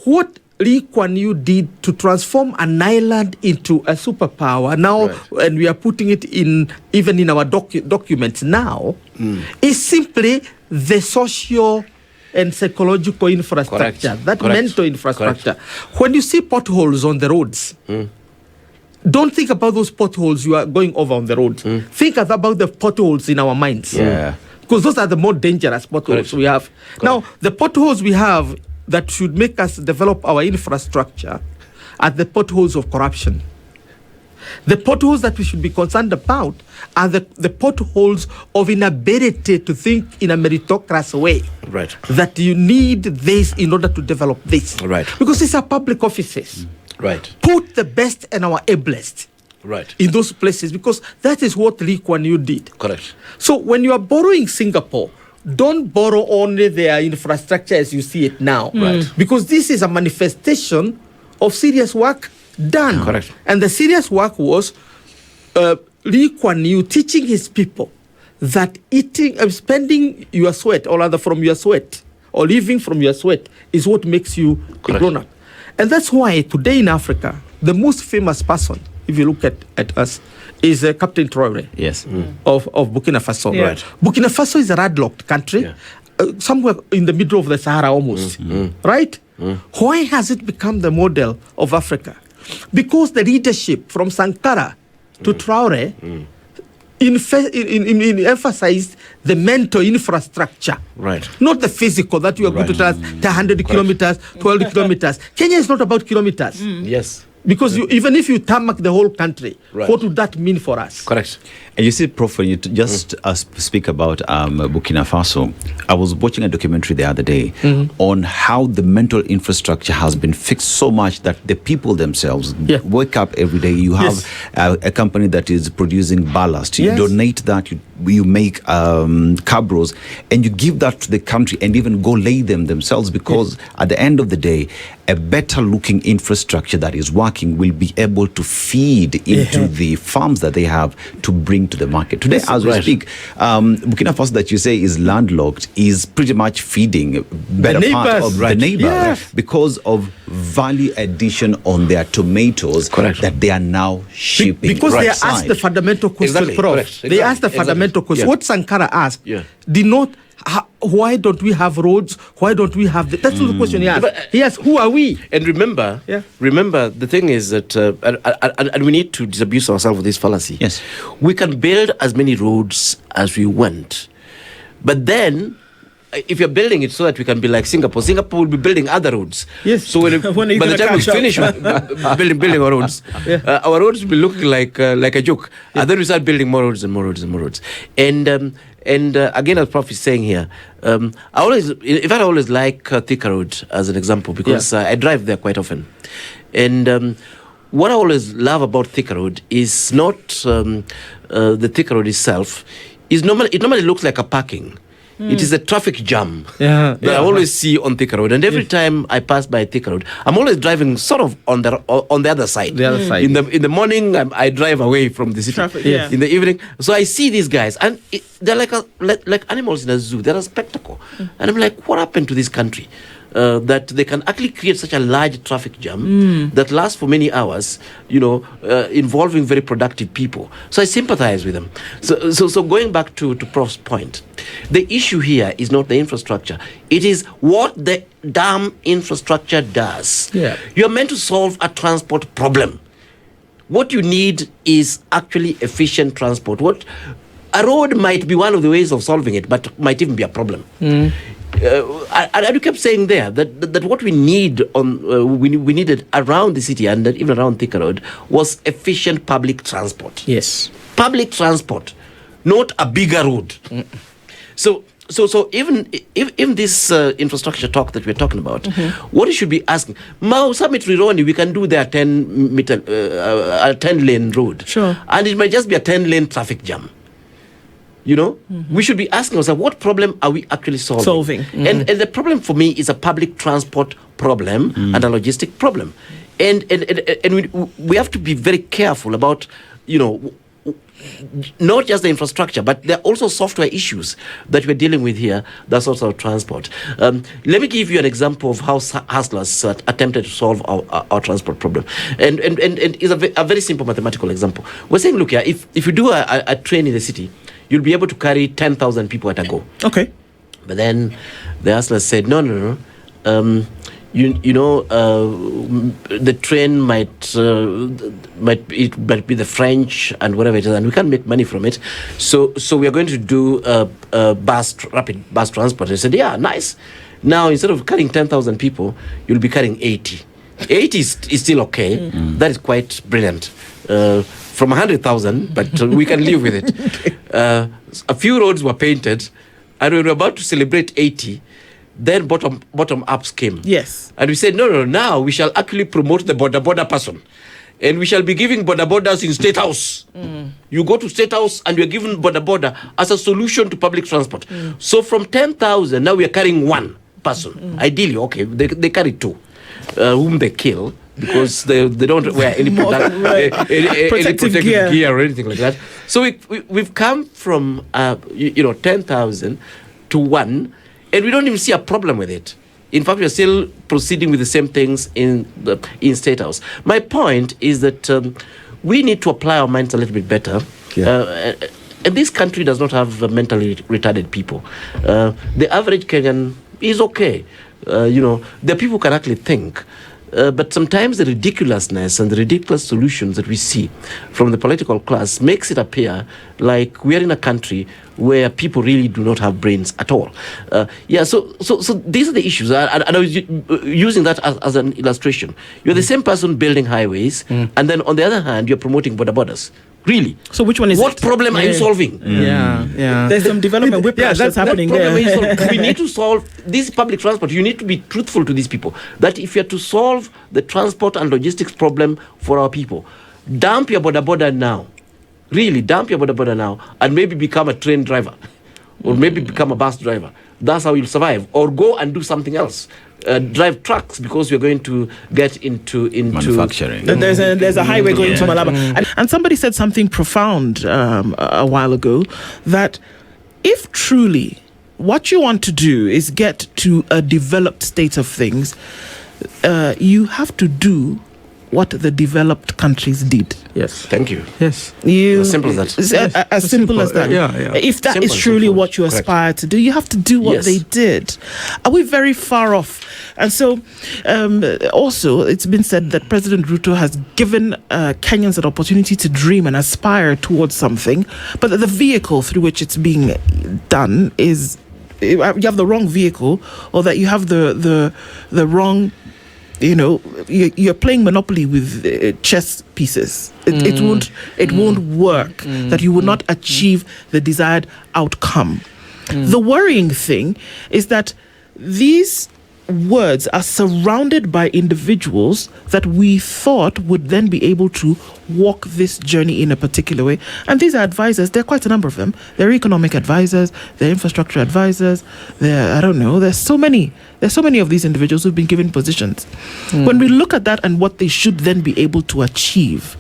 what Lee Kuan Yew did to transform an island into a superpower now, and we are putting it even in our documents now, is simply the social and psychological infrastructure, mental infrastructure. When you see potholes on the roads, don't think about those potholes you are going over on the road. Think about the potholes in our minds. Because those are the more dangerous potholes we have. Now, the potholes we have that should make us develop our infrastructure are the potholes of corruption. The potholes that we should be concerned about are the potholes of inability to think in a meritocracy way. That you need this in order to develop this. Because these are public offices. Put the best and our ablest in those places, because that is what Lee Kuan Yew did. So when you are borrowing Singapore, don't borrow only their infrastructure as you see it now. Because this is a manifestation of serious work done. And the serious work was Lee Kuan Yew teaching his people that spending your sweat, or rather from your sweat, or living from your sweat, is what makes you a grown-up. And that's why today in Africa, the most famous person, if you look at us, is Captain Traore of Burkina Faso. Burkina Faso is a landlocked country, somewhere in the middle of the Sahara almost. Why has it become the model of Africa? Because the leadership from Sankara to Traore emphasized the mental infrastructure, not the physical that you are going to tell us 100 kilometers, 12 kilometers. Kenya is not about kilometers. Because even if you tarmac the whole country, what would that mean for us? And you see, Prof, when you just speak about Burkina Faso, I was watching a documentary the other day on how the mental infrastructure has been fixed so much that the people themselves wake up every day. You have a company that is producing ballast. You donate that, you make cabros, and you give that to the country and even go lay them themselves, because at the end of the day, a better looking infrastructure that is working will be able to feed into the farms that they have to bring to the market. Today, as we speak, Burkina Faso that you say is landlocked is pretty much feeding better part of the neighbors because of value addition on their tomatoes that they are now shipping. Because they asked the fundamental question, Prof. They asked the fundamental question. What Sankara asked did not, why don't we have roads? Why don't we have that's the question he asked. He asked, who are we? And remember, the thing is that, and we need to disabuse ourselves of this fallacy. We can build as many roads as we want, but then if you're building it so that we can be like Singapore will be building other roads. Yes. So When are you by the gonna time we catch up? finish building our roads, our roads will be looking like a joke. And then we start building more roads and more roads and more roads. And again, as Prof is saying here, I always like Thika Road as an example because I drive there quite often. And what I always love about Thika Road is not the Thika Road itself. It normally looks like a parking. It is a traffic jam that I always see on Thika Road. And every time I pass by Thika Road, I'm always driving sort of on the other side. The other side. In the morning, I drive away from the city. Traffic, In the evening, so I see these guys, and they're like animals in a zoo. They're a spectacle. And I'm like, what happened to this country? That they can actually create such a large traffic jam that lasts for many hours, involving very productive people. So I sympathize with them. So going back to Prof's point, the issue here is not the infrastructure. It is what the damn infrastructure does. Yeah. You're meant to solve a transport problem. What you need is actually efficient transport. A road might be one of the ways of solving it, but might even be a problem. And you kept saying there that what we need we needed around the city and even around Thika Road was efficient public transport. Yes. Public transport, not a bigger road. So even this infrastructure talk that we're talking about, what you should be asking, Mau Summit Rironi, we can do their 10-lane road. Sure. And it might just be a 10-lane traffic jam. We should be asking ourselves, what problem are we actually solving? And the problem for me is a public transport problem and a logistic problem. And we have to be very careful about, not just the infrastructure, but there are also software issues that we're dealing with here, that's also transport. Let me give you an example of how hustlers attempted to solve our transport problem. And it's a very simple mathematical example. We're saying, look here, if you do a train in the city, you'll be able to carry 10,000 people at a go. Okay. But then the hustlers said, no. The train might be the French and whatever it is, and we can't make money from it. So we are going to do rapid bus transport. I said, yeah, nice. Now, instead of carrying 10,000 people, you'll be carrying 80. 80 is still okay. That is quite brilliant. From 100,000, but we can live with it. A few roads were painted, and we were about to celebrate 80. Then bottom ups came. Yes. And we said, no, now we shall actually promote the border person. And we shall be giving borders in State House. You go to State House and you're given border as a solution to public transport. So from 10,000, now we are carrying one person. Ideally, okay, they carry two, whom they kill. Because they don't wear any protective gear or anything like that. So we've come from 10,000 to 1, and we don't even see a problem with it. In fact, we're still proceeding with the same things in State House. My point is that we need to apply our minds a little bit better. And this country does not have mentally retarded people. The average Kenyan is okay. The people who can actually think. But sometimes the ridiculousness and the ridiculous solutions that we see from the political class makes it appear like we are in a country where people really do not have brains at all. So these are the issues. And I was using that as an illustration. You're the same person building highways, and then on the other hand, you're promoting borders. Really? So which one is what problem are you solving? There's some development whiplash that's happening there. We need to solve this public transport. You need to be truthful to these people that if you're to solve the transport and logistics problem for our people, dump your border now. Really, dump your border now and maybe become a train driver or maybe become a bus driver. That's how you'll survive. Or go and do something else. Drive trucks because we're going to get into manufacturing. There's a highway going to Malaba. And somebody said something profound a while ago, that if truly what you want to do is get to a developed state of things, you have to do what the developed countries did. Yes. Thank you. Yes. As simple as that. As simple as that. Yeah. If that is truly what you aspire to do, you have to do what they did. Are we very far off? And so, also, it's been said that President Ruto has given Kenyans an opportunity to dream and aspire towards something, but that the vehicle through which it's being done is you have the wrong vehicle, or that you have the wrong, you're playing Monopoly with chess pieces. It won't work. That you will not achieve the desired outcome. The worrying thing is that these words are surrounded by individuals that we thought would then be able to walk this journey in a particular way. And these are advisors. There are quite a number of them. They're economic advisors, they're infrastructure advisors, there's so many of these individuals who've been given positions. When we look at that and what they should then be able to achieve,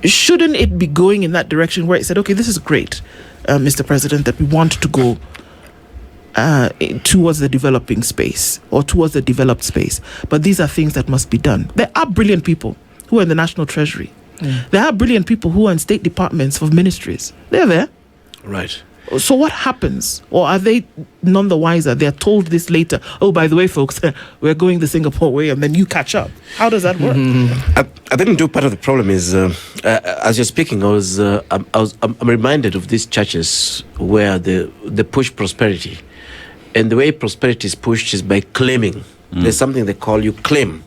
shouldn't it be going in that direction where it said, okay, this is great, Mr. President, that we want to go towards the developing space or towards the developed space. But these are things that must be done. There are brilliant people who are in the National Treasury. There are brilliant people who are in state departments of ministries. They're there. Right. So what happens? Or are they none the wiser? They're told this later. Oh, by the way, folks, we're going the Singapore way, and then you catch up. How does that work? I think part of the problem is, as you're speaking, I'm reminded of these churches where they push prosperity. And the way prosperity is pushed is by claiming. There's something they call you claim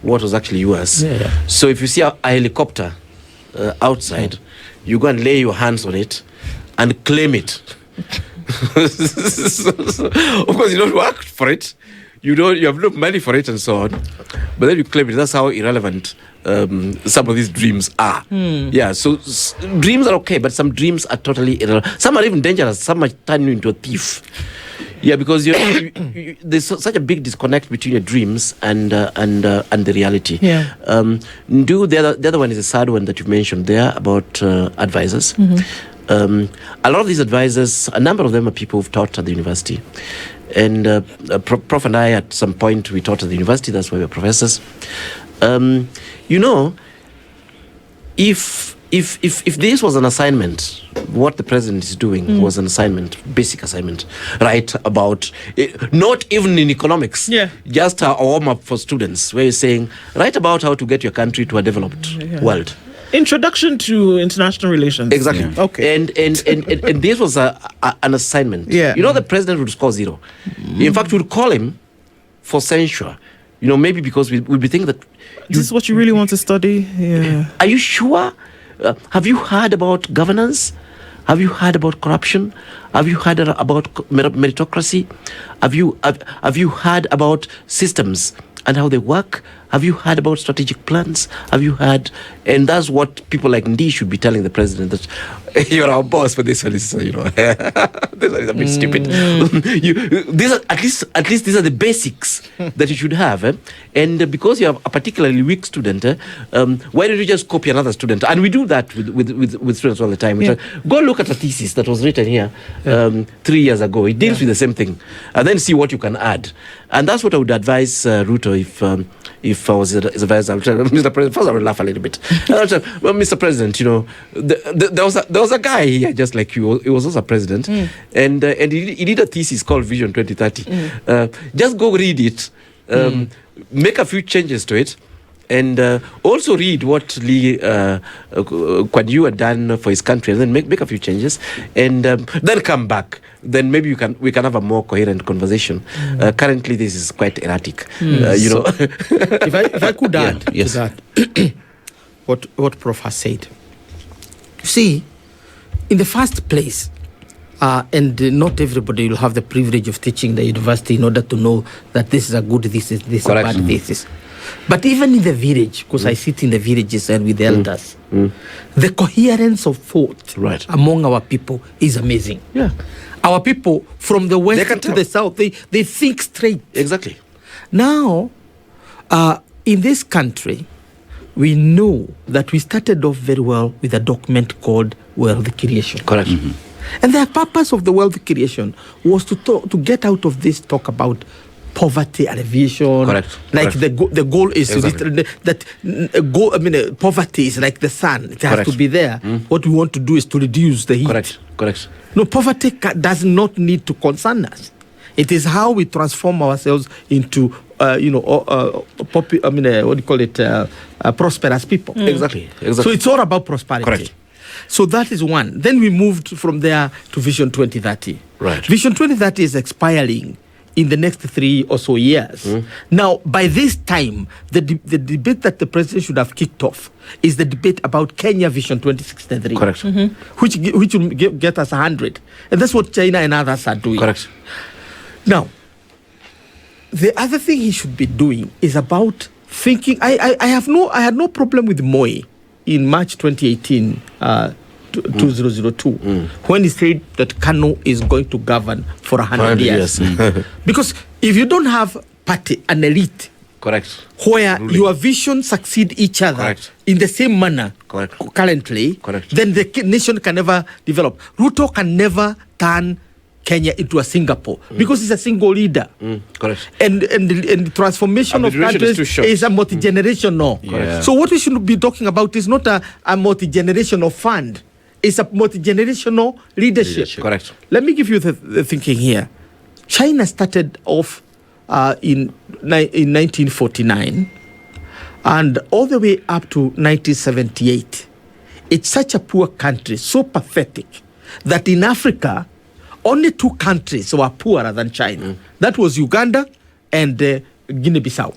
what was actually yours. Yeah. So if you see a helicopter outside, you go and lay your hands on it and claim it. Of course, you don't work for it. You have no money for it and so on. But then you claim it. That's how irrelevant some of these dreams are. Yeah, so dreams are okay, but some dreams are totally irrelevant. Some are even dangerous. Some might turn you into a thief. Yeah, because there's such a big disconnect between your dreams and the reality. Yeah. The other one is a sad one that you mentioned there about advisors. A lot of these advisors, a number of them are people who've taught at the university. And Prof and I, at some point, we taught at the university. That's why we're professors. If this was an assignment, what the president is doing was an assignment, basic assignment, right? About not even in economics, just a warm-up for students, where you're saying, write about how to get your country to a developed world. Introduction to international relations. Exactly. Yeah. Okay. And this was an assignment. Yeah. The president would score 0. In fact, we'd call him for censure. Maybe because we'd be thinking that... This is what you really want to study? Yeah. Are you sure? Have you heard about governance? Have you heard about corruption? Have you heard about meritocracy? Have you heard about systems and how they work? Have you heard about strategic plans? Have you heard? And that's what people like Ndi should be telling the president, that you're our boss, but this one is, this one is a bit stupid. These are at least these are the basics that you should have. And because you have a particularly weak student, why don't you just copy another student? And we do that with students all the time. Go look at a thesis that was written here 3 years ago. It deals with the same thing, and then see what you can add. And that's what I would advise Ruto if I was his advisor. Mr. President, first I would laugh a little bit. Well, Mr. President, there was a guy here just like you. He was also a president, and he did a thesis called Vision 2030. Just go read it, make a few changes to it, and also read what Lee Kuan Yew had done for his country, and then make a few changes, and then come back. Then maybe we can have a more coherent conversation. Currently, this is quite erratic. If I could add to that, what Prof has said. You see, in the first place, and not everybody will have the privilege of teaching the university in order to know that this is a good thesis, this is a bad thesis. But even in the village, because I sit in the villages and with the elders, the coherence of thought among our people is amazing. Yeah. Our people from the west to the south, they think straight. Exactly. Now, in this country, we know that we started off very well with a document called wealth creation. Correct. And the purpose of the wealth creation was to get out of this talk about poverty alleviation. Correct. Like the goal is poverty is like the sun. It has to be there. What we want to do is to reduce the heat. Correct. No, poverty does not need to concern us. It is how we transform ourselves into, prosperous people. Exactly. So it's all about prosperity. Correct. So that is one. Then we moved from there to Vision 2030. Right. Vision 2030 is expiring in the next 3 or so years. Now, by this time, the debate that the president should have kicked off is the debate about Kenya Vision 2063. Correct. Which will get us 100. And that's what China and others are doing. Correct. Now, the other thing he should be doing is about thinking. I had no problem with Moi in March 2018, 2002, when he said that Kano is going to govern for 100 years. Because if you don't have an elite, Correct. where Ruling. your vision succeed each other Correct. in the same manner Correct. currently, Correct. then the nation can never develop. Ruto can never turn Kenya into a Singapore because he's a single leader. Correct. And the transformation And the of duration is countries too short. is a multi-generational. Yeah. So what we should be talking about is not a multi-generational fund. It's a multi-generational leadership. Correct. Let me give you the thinking here. China started off in 1949 and all the way up to 1978. It's such a poor country, so pathetic, that in Africa, only 2 countries were poorer than China. That was Uganda and Guinea-Bissau.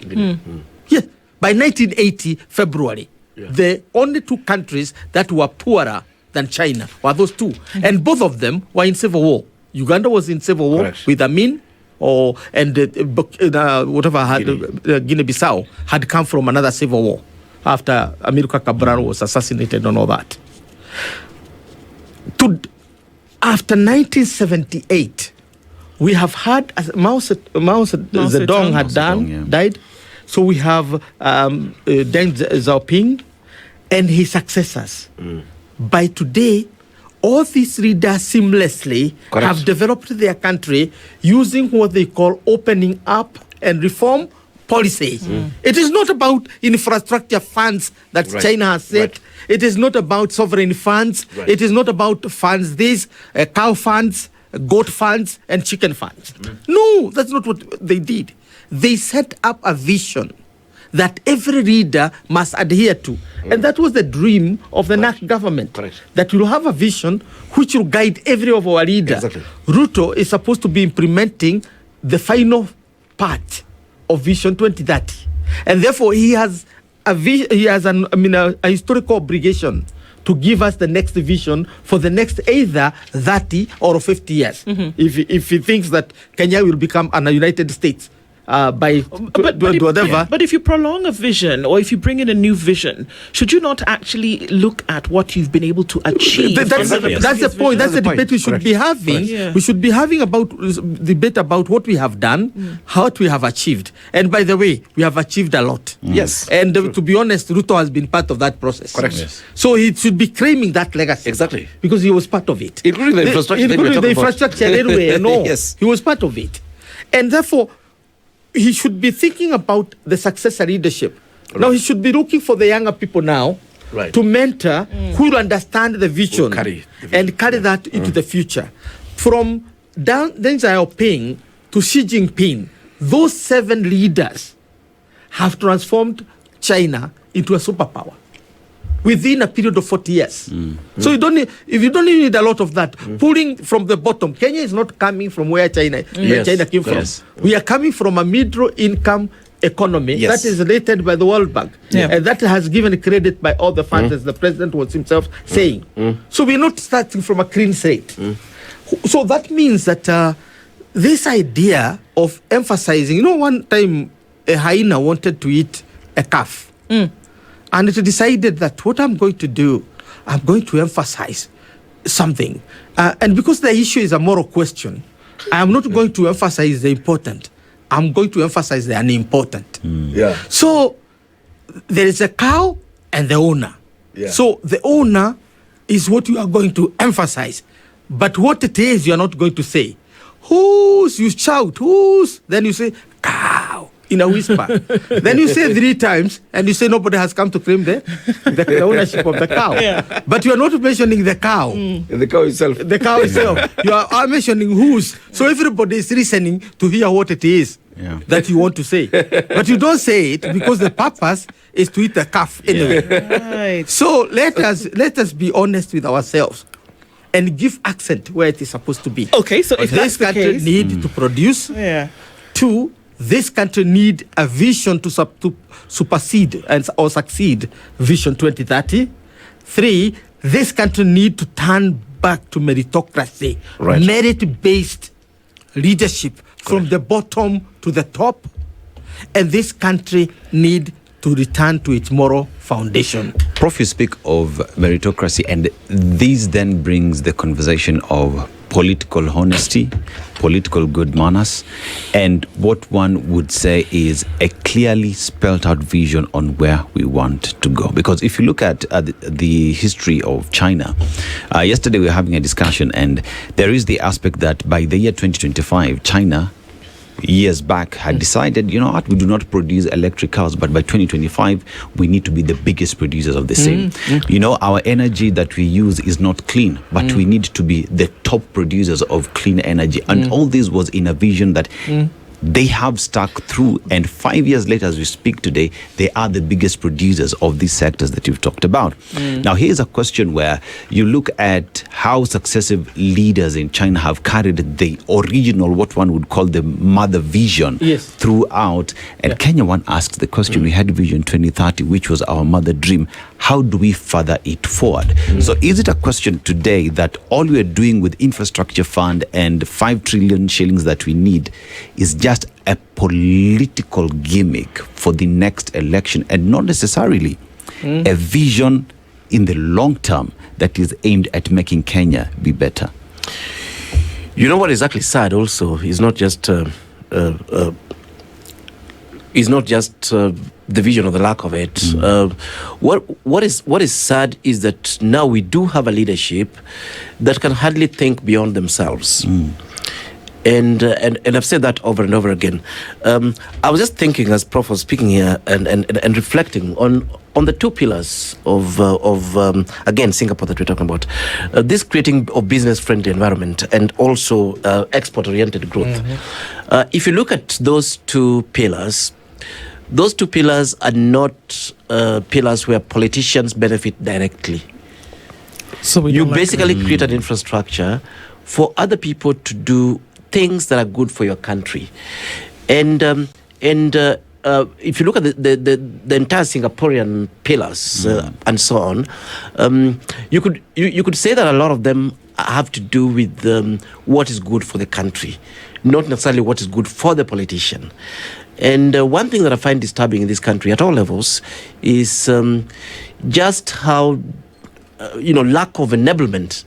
Yes, by 1980, February, the only 2 countries that were poorer than China were those 2. And both of them were in civil war. Uganda was in civil war Correct. with Amin, Guinea-Bissau had come from another civil war after Amilcar Cabral was assassinated and all that. After 1978, we have had, as Mao Zedong had died, so we have Deng Xiaoping and his successors. By today, all these leaders seamlessly Correct. have developed their country using what they call opening up and reform policies. It is not about infrastructure funds that Right. China has set. Right. It is not about sovereign funds. Right. It is not about funds, these cow funds, goat funds, and chicken funds. No, that's not what they did. They set up a vision that every leader must adhere to. And that was the dream of the NAC government. Correct. That you'll have a vision which will guide every of our leaders. Exactly. Ruto is supposed to be implementing the final part of Vision 2030. And therefore, he has a historical obligation to give us the next vision for the next either 30 or 50 years. If he thinks that Kenya will become a United States But if you prolong a vision or if you bring in a new vision, should you not actually look at what you've been able to achieve? That's the point. That's the debate we should be having. Yeah. We should be having debate about what we have done, what we have achieved. And by the way, we have achieved a lot. Yes. And to be honest, Ruto has been part of that process. Correct. Yes. So he should be claiming that legacy. Exactly. Because he was part of it. Including the infrastructure that we're Including the talking about. infrastructure anyway. No. Yes. He was part of it. And therefore, he should be thinking about the successor leadership. Right. Now, he should be looking for the younger people now Right. to mentor who will understand the vision, carry the vision. and carry that into the future. From Deng Xiaoping to Xi Jinping, those 7 leaders have transformed China into a superpower within a period of 40 years. So if you don't need a lot of that, pulling from the bottom, Kenya is not coming from where China Yes. came from. Yes. We are coming from a middle income economy Yes. that is rated by the World Bank. Yeah. And that has given credit by all the funds, as the president was himself saying. So we're not starting from a clean slate. So that means that this idea of emphasizing, one time a hyena wanted to eat a calf. And it decided that what I'm going to do, I'm going to emphasize something. And because the issue is a moral question, I'm not going to emphasize the important. I'm going to emphasize the unimportant. Yeah. So there is a cow and the owner. Yeah. So the owner is what you are going to emphasize. But what it is, you are not going to say. Whose? You shout, whose? Then you say, cow, in a whisper. Then you say 3 times, and you say nobody has come to claim the ownership of the cow. Yeah. But you are not mentioning the cow. The cow itself. The cow itself. You are mentioning whose. So everybody is listening to hear what it is that you want to say. But you don't say it because the purpose is to eat the calf anyway. Right. So let us be honest with ourselves. and give accent where it is supposed to be. Okay, so if this that's the country case, need to produce. yeah. 2, this country need a vision to supersede or succeed Vision 2030. 3, this country need to turn back to meritocracy, Right. merit-based leadership from the bottom to the top, and this country need to return to its moral foundation. Prof, you speak of meritocracy, and this then brings the conversation of political honesty, political good manners, and what one would say is a clearly spelled out vision on where we want to go. Because if you look at the history of China, yesterday we were having a discussion, and there is the aspect that by the year 2025, China years back had decided, you know what, we do not produce electric cars, but by 2025 we need to be the biggest producers of the same. You know, our energy that we use is not clean, but we need to be the top producers of clean energy, and all this was in a vision that they have stuck through, and 5 years later, as we speak today, they are the biggest producers of these sectors that you've talked about. Now, here's a question where you look at how successive leaders in China have carried the original, what one would call the mother vision, throughout. And Kenya, one asks the question, we had Vision 2030, which was our mother dream. How do we further it forward? So is it a question today that all we are doing with infrastructure fund and 5 trillion shillings that we need is just a political gimmick for the next election, and not necessarily a vision in the long term that is aimed at making Kenya be better? You know what is actually sad also is not just the vision or the lack of it. What is sad is that now we do have a leadership that can hardly think beyond themselves. And I've said that over and over again. I was just thinking as Prof was speaking here and reflecting on the 2 pillars of again Singapore that we're talking about, this creating of business-friendly environment and also export-oriented growth. If you look at those 2 pillars are not pillars where politicians benefit directly. So you basically create an infrastructure for other people to do things that are good for your country, and if you look at the entire Singaporean pillars and so on, you could say that a lot of them have to do with what is good for the country, not necessarily what is good for the politician. And one thing that I find disturbing in this country at all levels is just how lack of enablement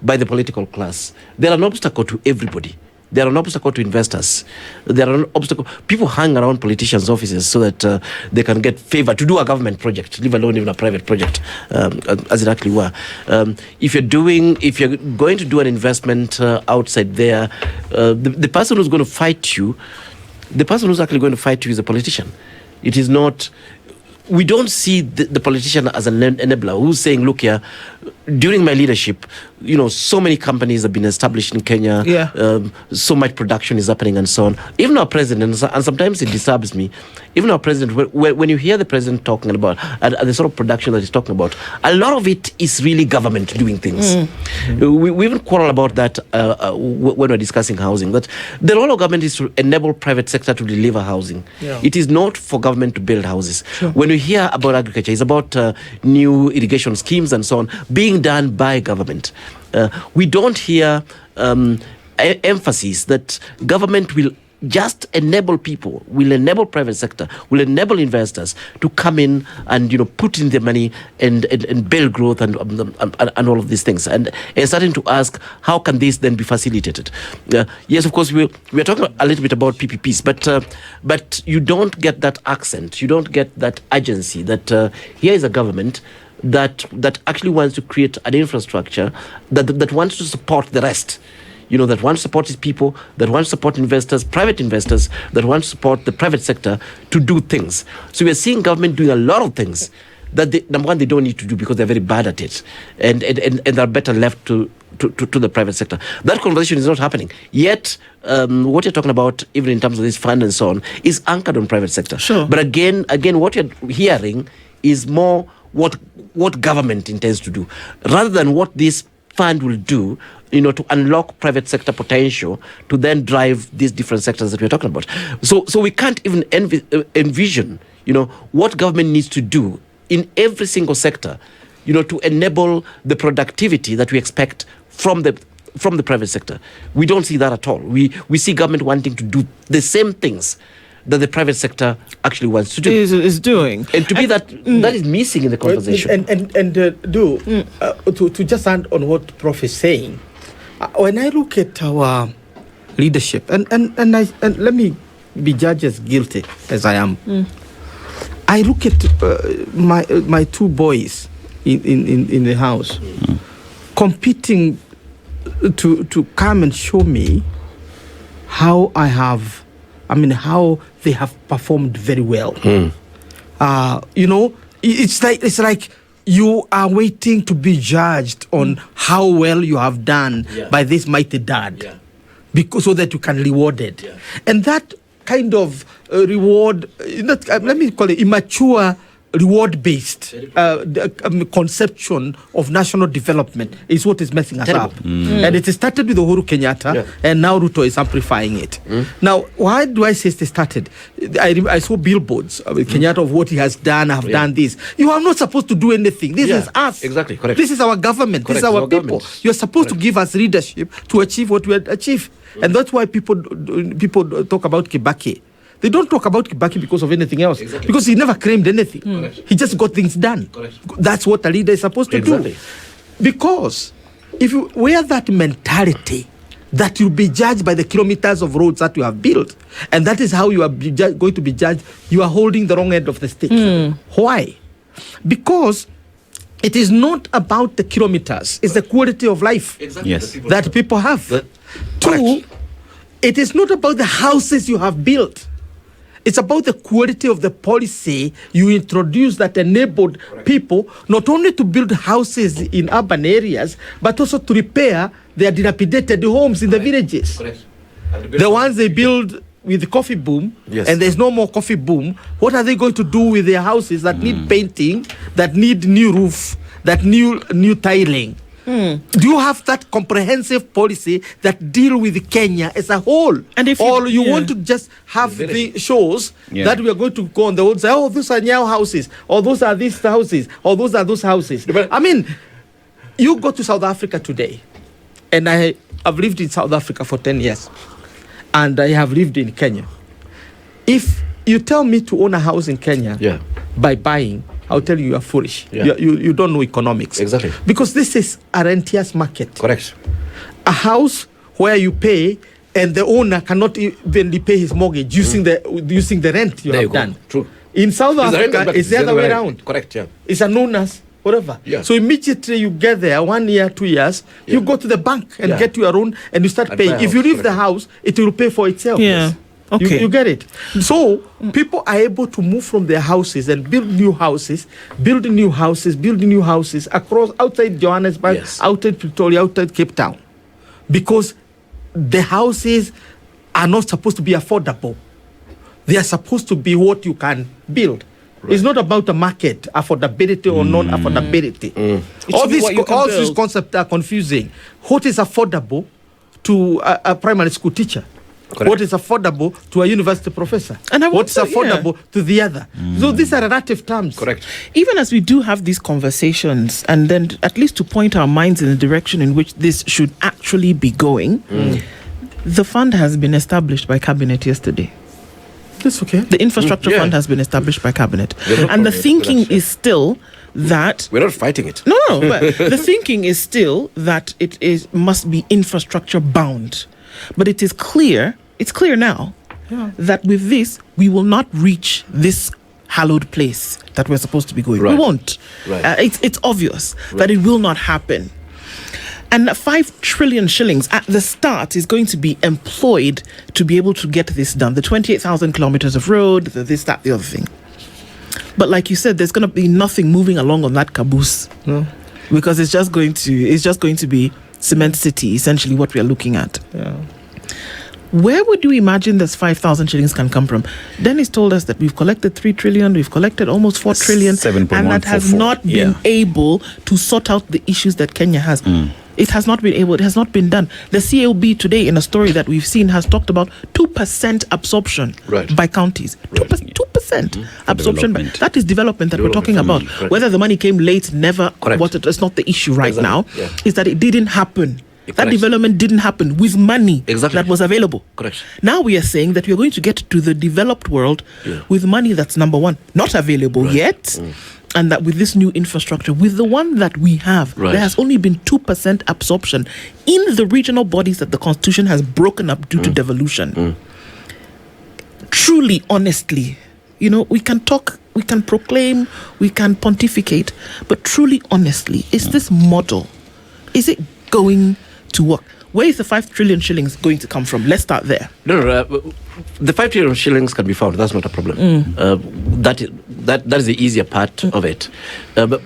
by the political class. They're an obstacle to everybody. They are an obstacle to investors. They are an obstacle. People hang around politicians' offices so that they can get favor to do a government project, leave alone even a private project, as it actually were. If you're going to do an investment outside there, the person who's going to fight you, the person who's actually going to fight you is a politician. It is not. We don't see the politician as an enabler who's saying, look here, during my leadership, so many companies have been established in Kenya. So much production is happening and so on. Even our president, and sometimes it disturbs me, even our president, when you hear the president talking about the sort of production that he's talking about, a lot of it is really government doing things. We even quarrel about that when we're discussing housing, that the role of government is to enable private sector to deliver housing. It is not for government to build houses. When we hear about agriculture, it's about new irrigation schemes and so on being done by government. We don't hear emphasis that government will just enable people, will enable private sector, will enable investors to come in and put in their money and build growth and all of these things, and starting to ask how can this then be facilitated. Yes, of course we are talking a little bit about PPPs, but you don't get that accent, you don't get that urgency that here is a government that actually wants to create an infrastructure that wants to support the rest. That wants to support its people, that wants to support investors, private investors, that wants to support the private sector to do things. So we are seeing government doing a lot of things that number one, they don't need to do because they're very bad at it, and they're better left to the private sector. That conversation is not happening yet. What you're talking about, even in terms of this fund and so on, is anchored on private sector. Sure. But again, what you're hearing is more what government intends to do, rather than what this fund will do, to unlock private sector potential to then drive these different sectors that we're talking about. So we can't even envision, what government needs to do in every single sector, to enable the productivity that we expect from the private sector. We don't see that at all. We see government wanting to do the same things that the private sector actually wants to do. Is doing. And to be that is missing in the conversation. To just add on what Prof is saying, when I look at our leadership, and let me be judged as guilty as I am, I look at my two boys in the house competing to come and show me how how they have performed very well. It's like you are waiting to be judged on how well you have done by this mighty dad, because so that you can reward it. And that kind of reward, let me call it immature reward-based conception of national development is what is messing us up. And it started with Uhuru Kenyatta, and now Ruto is amplifying it. Now, why do I say it started? I saw billboards with Kenyatta of what he has done, have done this. You are not supposed to do anything. This is us. Exactly, correct. This is our government. This is our people. You are supposed to give us leadership to achieve what we achieve. And that's why people talk about Kibaki. They don't talk about Kibaki because of anything else. Exactly. Because he never claimed anything. He just got things done. Correct. That's what a leader is supposed to do. Because if you wear that mentality that you'll be judged by the kilometers of roads that you have built, and that is how you are going to be judged, you are holding the wrong end of the stick. Why? Because it is not about the kilometers. It's the quality of life that people have. Two, it is not about the houses you have built. It's about the quality of the policy you introduce that enabled people not only to build houses in urban areas, but also to repair their dilapidated homes in the villages. The ones they build with the coffee boom, and there's no more coffee boom, what are they going to do with their houses that need painting, that need new roof, that new tiling? Do you have that comprehensive policy that deal with Kenya as a whole? And if you want to just have the shows that we are going to go on the road and say, oh, those are Nyao houses, or those are these houses, or those are those houses. I mean, you go to South Africa today, and I have lived in South Africa for 10 years, and I have lived in Kenya. If you tell me to own a house in Kenya by buying, I'll tell you are foolish. You don't know economics. Exactly. Because this is a rentier's market. Correct. A house where you pay and the owner cannot even pay his mortgage using the rent you have done. True. In South Africa, it's the other way around. Correct, It's an owner's whatever. So immediately you get there, 1 year, 2 years, you go to the bank and get your own and you start paying. If you leave the house, it will pay for itself. Okay. You get it. So people are able to move from their houses and build new houses across outside Johannesburg, outside Pretoria, outside Cape Town, because the houses are not supposed to be affordable. They are supposed to be what you can build. It's not about the market, affordability or non-affordability. All these concepts are confusing. What is affordable to a primary school teacher? Correct. What is affordable to a university professor? And what's affordable to the other? So these are relative terms. Correct. Even as we do have these conversations, and then at least to point our minds in the direction in which this should actually be going, the fund has been established by Cabinet yesterday. That's okay. The infrastructure fund has been established by Cabinet. And the thinking is still that... We're not fighting it. No, but the thinking is still that it must be infrastructure bound. But it's clear now that with this, we will not reach this hallowed place that we're supposed to be going. We won't. It's obvious that it will not happen. And 5 trillion shillings at the start is going to be employed to be able to get this done. The 28,000 kilometers of road, this, that, the other thing. But like you said, there's going to be nothing moving along on that caboose. Because it's just going to be cement city, essentially what we are looking at. Where would you imagine this 5,000 shillings can come from? Dennis told us that we've collected 3 trillion, we've collected almost 4 trillion, and that has not been able to sort out the issues that Kenya has. It has not been done. The CLB today, in a story that we've seen, has talked about 2% absorption by counties. 2% absorption. That is development that we're talking about. Whether the money came late, never. It's not the issue right now. Is that it didn't happen. That development didn't happen with money that was available. Now we are saying that we are going to get to the developed world with money that's, number one, not available yet, and that with this new infrastructure, with the one that we have, there has only been 2% absorption in the regional bodies that the Constitution has broken up due to devolution. Truly, honestly, we can talk, we can proclaim, we can pontificate, but truly, honestly, is this model, is it going to work? Where is the 5 trillion shillings going to come from? Let's start there. No, the 5 trillion shillings can be found. That's not a problem. That is the easier part of it. But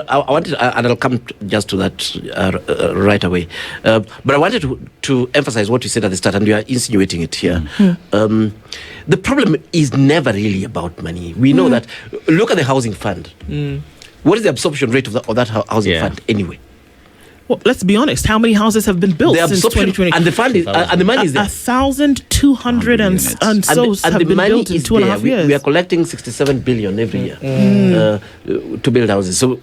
I wanted, and I'll come just to that right away. But I wanted to emphasize what you said at the start, and you are insinuating it here. The problem is never really about money. We know that. Look at the housing fund. What is the absorption rate of that housing fund anyway? Well, let's be honest. How many houses have been built since 2020? And the fund is, and the money is there. 1,200 and so have been built in 2.5 years. We are collecting 67 billion every year to build houses. So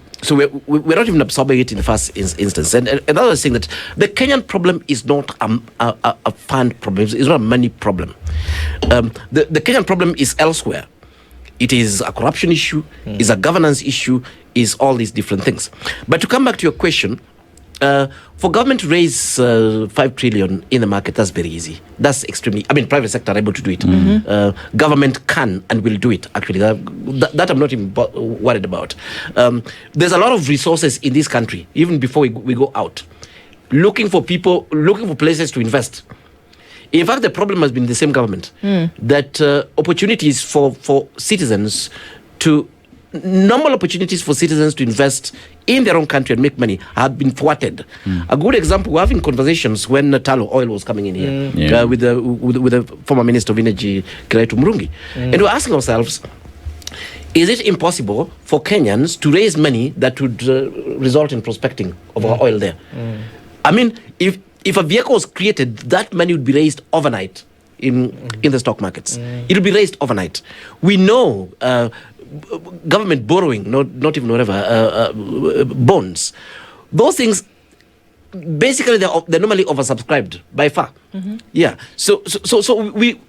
we're not even absorbing it in the first instance. And another thing that the Kenyan problem is not a fund problem. It's not a money problem. The Kenyan problem is elsewhere. It is a corruption issue. It's a governance issue. Is all these different things. But to come back to your question. For government to raise 5 trillion in the market, that's very easy. That's extremely, private sector are able to do it. Government can and will do it, actually. That I'm not even worried about. There's a lot of resources in this country, even before we go out, looking for people, looking for places to invest. In fact, the problem has been the same government, that opportunities for citizens to normal opportunities for citizens to invest in their own country and make money have been thwarted. A good example, we're having conversations when Talo Oil was coming in here with the former Minister of Energy, Kiraitu Murungi. And we're asking ourselves, is it impossible for Kenyans to raise money that would result in prospecting of our oil there? If a vehicle was created, that money would be raised overnight in the stock markets. It will be raised overnight. We know government borrowing, not even whatever, bonds. Those things, basically, they're normally oversubscribed by far. Yeah. So we,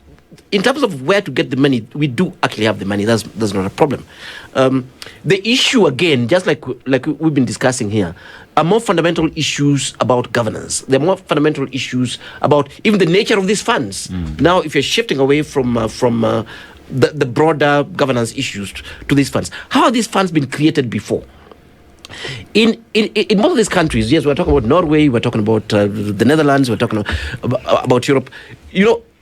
in terms of where to get the money, we do actually have the money. That's not a problem. The issue, again, just like we've been discussing here, are more fundamental issues about governance. There are more fundamental issues about even the nature of these funds. Now, if you're shifting away from the broader governance issues to these funds, how have these funds been created before? In most of these countries, yes, we're talking about Norway, we're talking about the Netherlands, we're talking about Europe.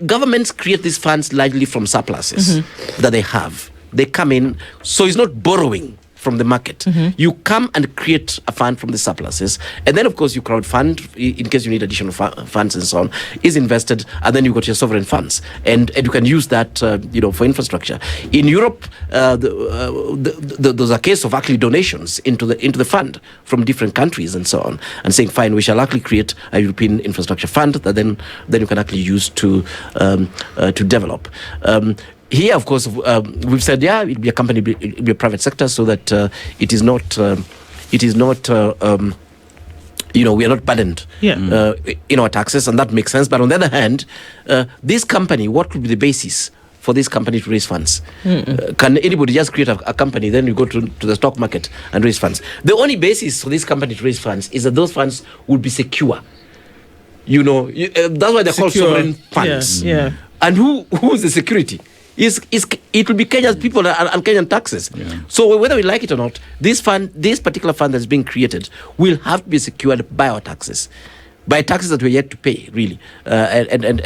Governments create these funds largely from surpluses that they have. They come in, so it's not borrowing from the market. You come and create a fund from the surpluses, and then of course you crowdfund in case you need additional funds and so on, is invested, and then you got your sovereign funds, and you can use that for infrastructure. In Europe, there's a case of actually donations into the fund from different countries and so on, and saying, fine, we shall actually create a European infrastructure fund that then you can actually use to develop. Here, of course, we've said, it'll be a company, it'll be a private sector, so that it is not, we are not burdened in our taxes, and that makes sense. But on the other hand, this company, what could be the basis for this company to raise funds? Can anybody just create a company, then you go to the stock market and raise funds? The only basis for this company to raise funds is that those funds would be secure. That's why they're called sovereign funds. And who is the security? It will be Kenya's people and Kenyan taxes. So whether we like it or not, this particular fund that's being created will have to be secured by our taxes, by taxes that we're yet to pay, really, and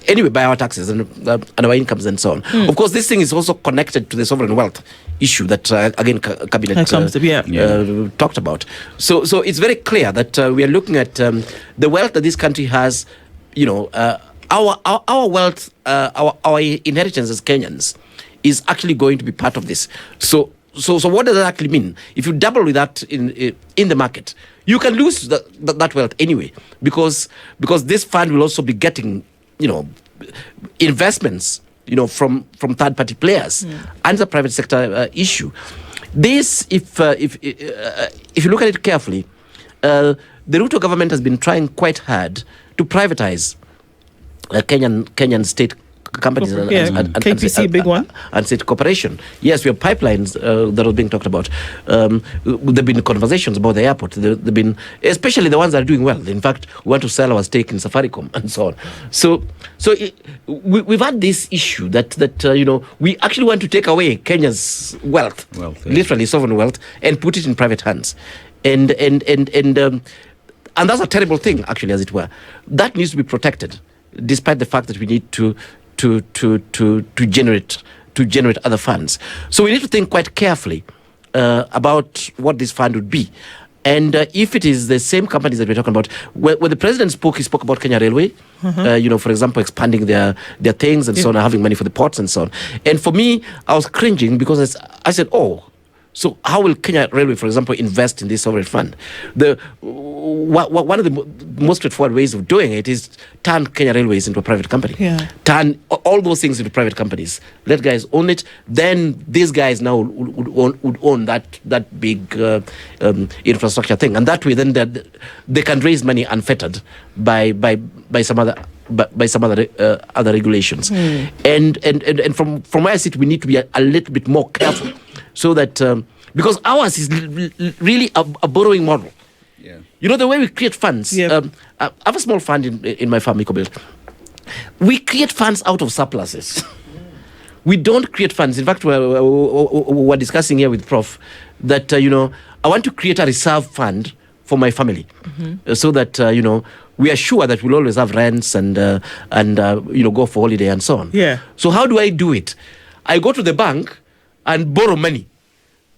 anyway, by our taxes and our incomes and so on. Of course, this thing is also connected to the sovereign wealth issue that again cabinet talked about. So it's very clear that we are looking at the wealth that this country has. Our wealth, our inheritance as Kenyans is actually going to be part of this. So So what does that actually mean? If you double with that in the market, you can lose that wealth anyway, because this fund will also be getting, investments, from third party players, and the private sector issue. This, if you look at it carefully, the Ruto government has been trying quite hard to privatize Kenyan state companies and KPC, big one, and state corporation. Yes, we have pipelines that are being talked about. There've been conversations about the airport. There've been, especially the ones that are doing well. In fact, we want to sell our stake in Safaricom and so on. So we've had this issue that we actually want to take away Kenya's wealth, literally sovereign wealth, and put it in private hands, and that's a terrible thing, actually, as it were. That needs to be protected, despite the fact that we need to generate other funds. So we need to think quite carefully about what this fund would be. And if it is the same companies that we're talking about, when the president spoke, he spoke about Kenya Railway, for example, expanding their things and so on, having money for the ports and so on. And for me, I was cringing because I said, so how will Kenya Railway, for example, invest in this sovereign fund? One of the most straightforward ways of doing it is turn Kenya Railways into a private company. Yeah. Turn all those things into private companies. Let guys own it. Then these guys now would own that big infrastructure thing, and that way, then they can raise money unfettered by some other other regulations. And from where I sit, we need to be a little bit more careful. So that, because ours is really a borrowing model. Yeah. The way we create funds, I have a small fund in my family, we create funds out of surpluses. We don't create funds. In fact, we're discussing here with Prof that, I want to create a reserve fund for my family, so that, we are sure that we'll always have rents and go for holiday and so on. Yeah. So how do I do it? I go to the bank and borrow money,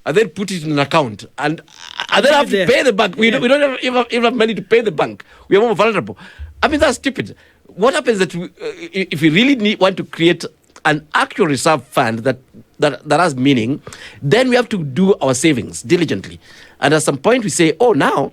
and then put it in an account, and then have to pay the bank. We don't even have money to pay the bank. We are more vulnerable. I mean, that's stupid. What happens that if we really want to create an actual reserve fund that has meaning, then we have to do our savings diligently. And at some point we say, now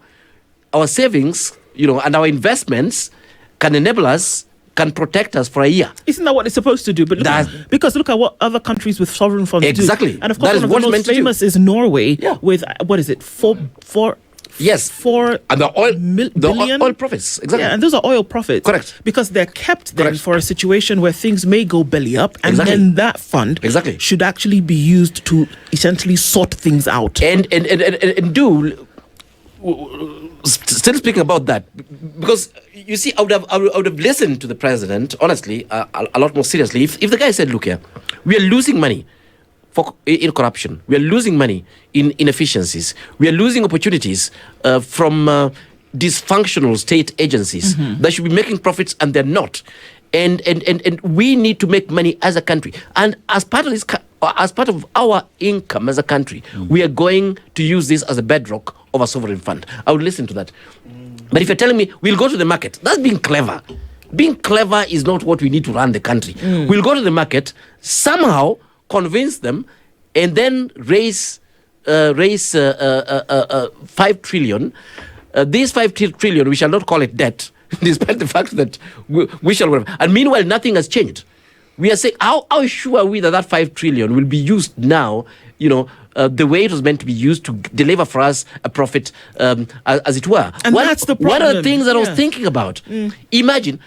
our savings, and our investments can enable us, can protect us for a year. Isn't that what it's supposed to do? But look at what other countries with sovereign funds do. Exactly. And of course, one of the most famous is Norway with, what is it, four Yes. And the oil profits. Exactly. Yeah, and those are oil profits. Correct. Because they're kept then for a situation where things may go belly up, and then that fund should actually be used to essentially sort things out. And still speaking about that, because you see, I would have listened to the president, honestly, a lot more seriously, if the guy said, look here, we are losing money in corruption, we are losing money in inefficiencies, we are losing opportunities from dysfunctional state agencies that should be making profits and they're not, and we need to make money as a country, and as part of this, as part of our income as a country, we are going to use this as a bedrock of a sovereign fund. I would listen to that. But if you're telling me we'll go to the market, that's being clever. Being clever is not what we need to run the country. We'll go to the market, somehow convince them, and then raise 5 trillion. These 5 trillion, we shall not call it debt, despite the fact that we shall. And meanwhile, nothing has changed. We are saying, how sure are we that 5 trillion will be used now, the way it was meant to be used to deliver for us a profit, as it were. And that's the problem. One of the things that I was thinking about, imagine,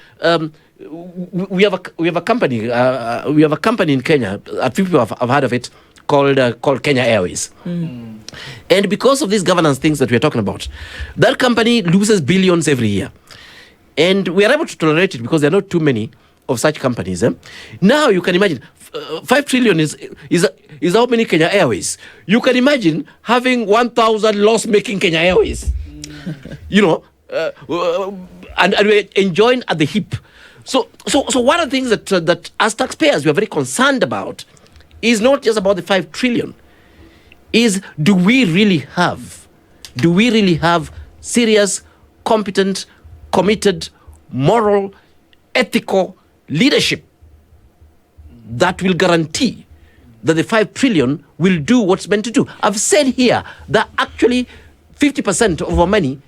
we have a company in Kenya, a few people have heard of it, called Kenya Airways. And because of these governance things that we're talking about, that company loses billions every year. And we are able to tolerate it because there are not too many of such companies. Now you can imagine 5 trillion is how many Kenya Airways. You can imagine having 1,000 loss-making Kenya Airways. And we're enjoying at the hip. So one of the things that as taxpayers we are very concerned about is not just about the 5 trillion. Is do we really have serious, competent, committed, moral, ethical leadership that will guarantee that the 5 trillion will do what's meant to do. I've said here that actually 50% of our money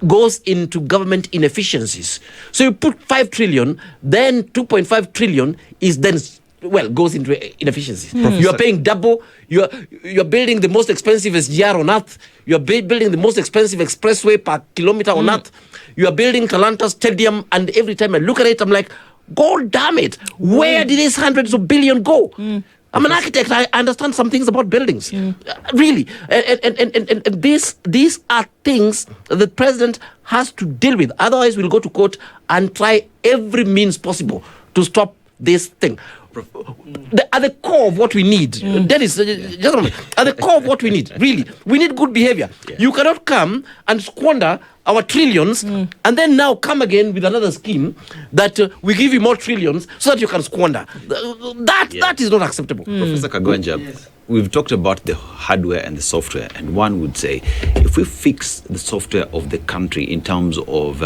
goes into government inefficiencies. So you put 5 trillion, then 2.5 trillion is then goes into inefficiencies. You are paying double. You are building the most expensive SGR on earth. You are building the most expensive expressway per kilometer on earth. You are building Talanta Stadium, and every time I look at it, I'm like, God damn it! Where did these hundreds of billion go? I'm an architect. I understand some things about buildings, really. And these are things the president has to deal with. Otherwise, we'll go to court and try every means possible to stop this thing. At the core of what we need, Dennis, gentlemen, at the core of what we need, really, we need good behavior. Yeah. You cannot come and squander our trillions and then now come again with another scheme that we give you more trillions so that you can squander. That is not acceptable. Professor Kagwanja, we've talked about the hardware and the software, and one would say if we fix the software of the country in terms of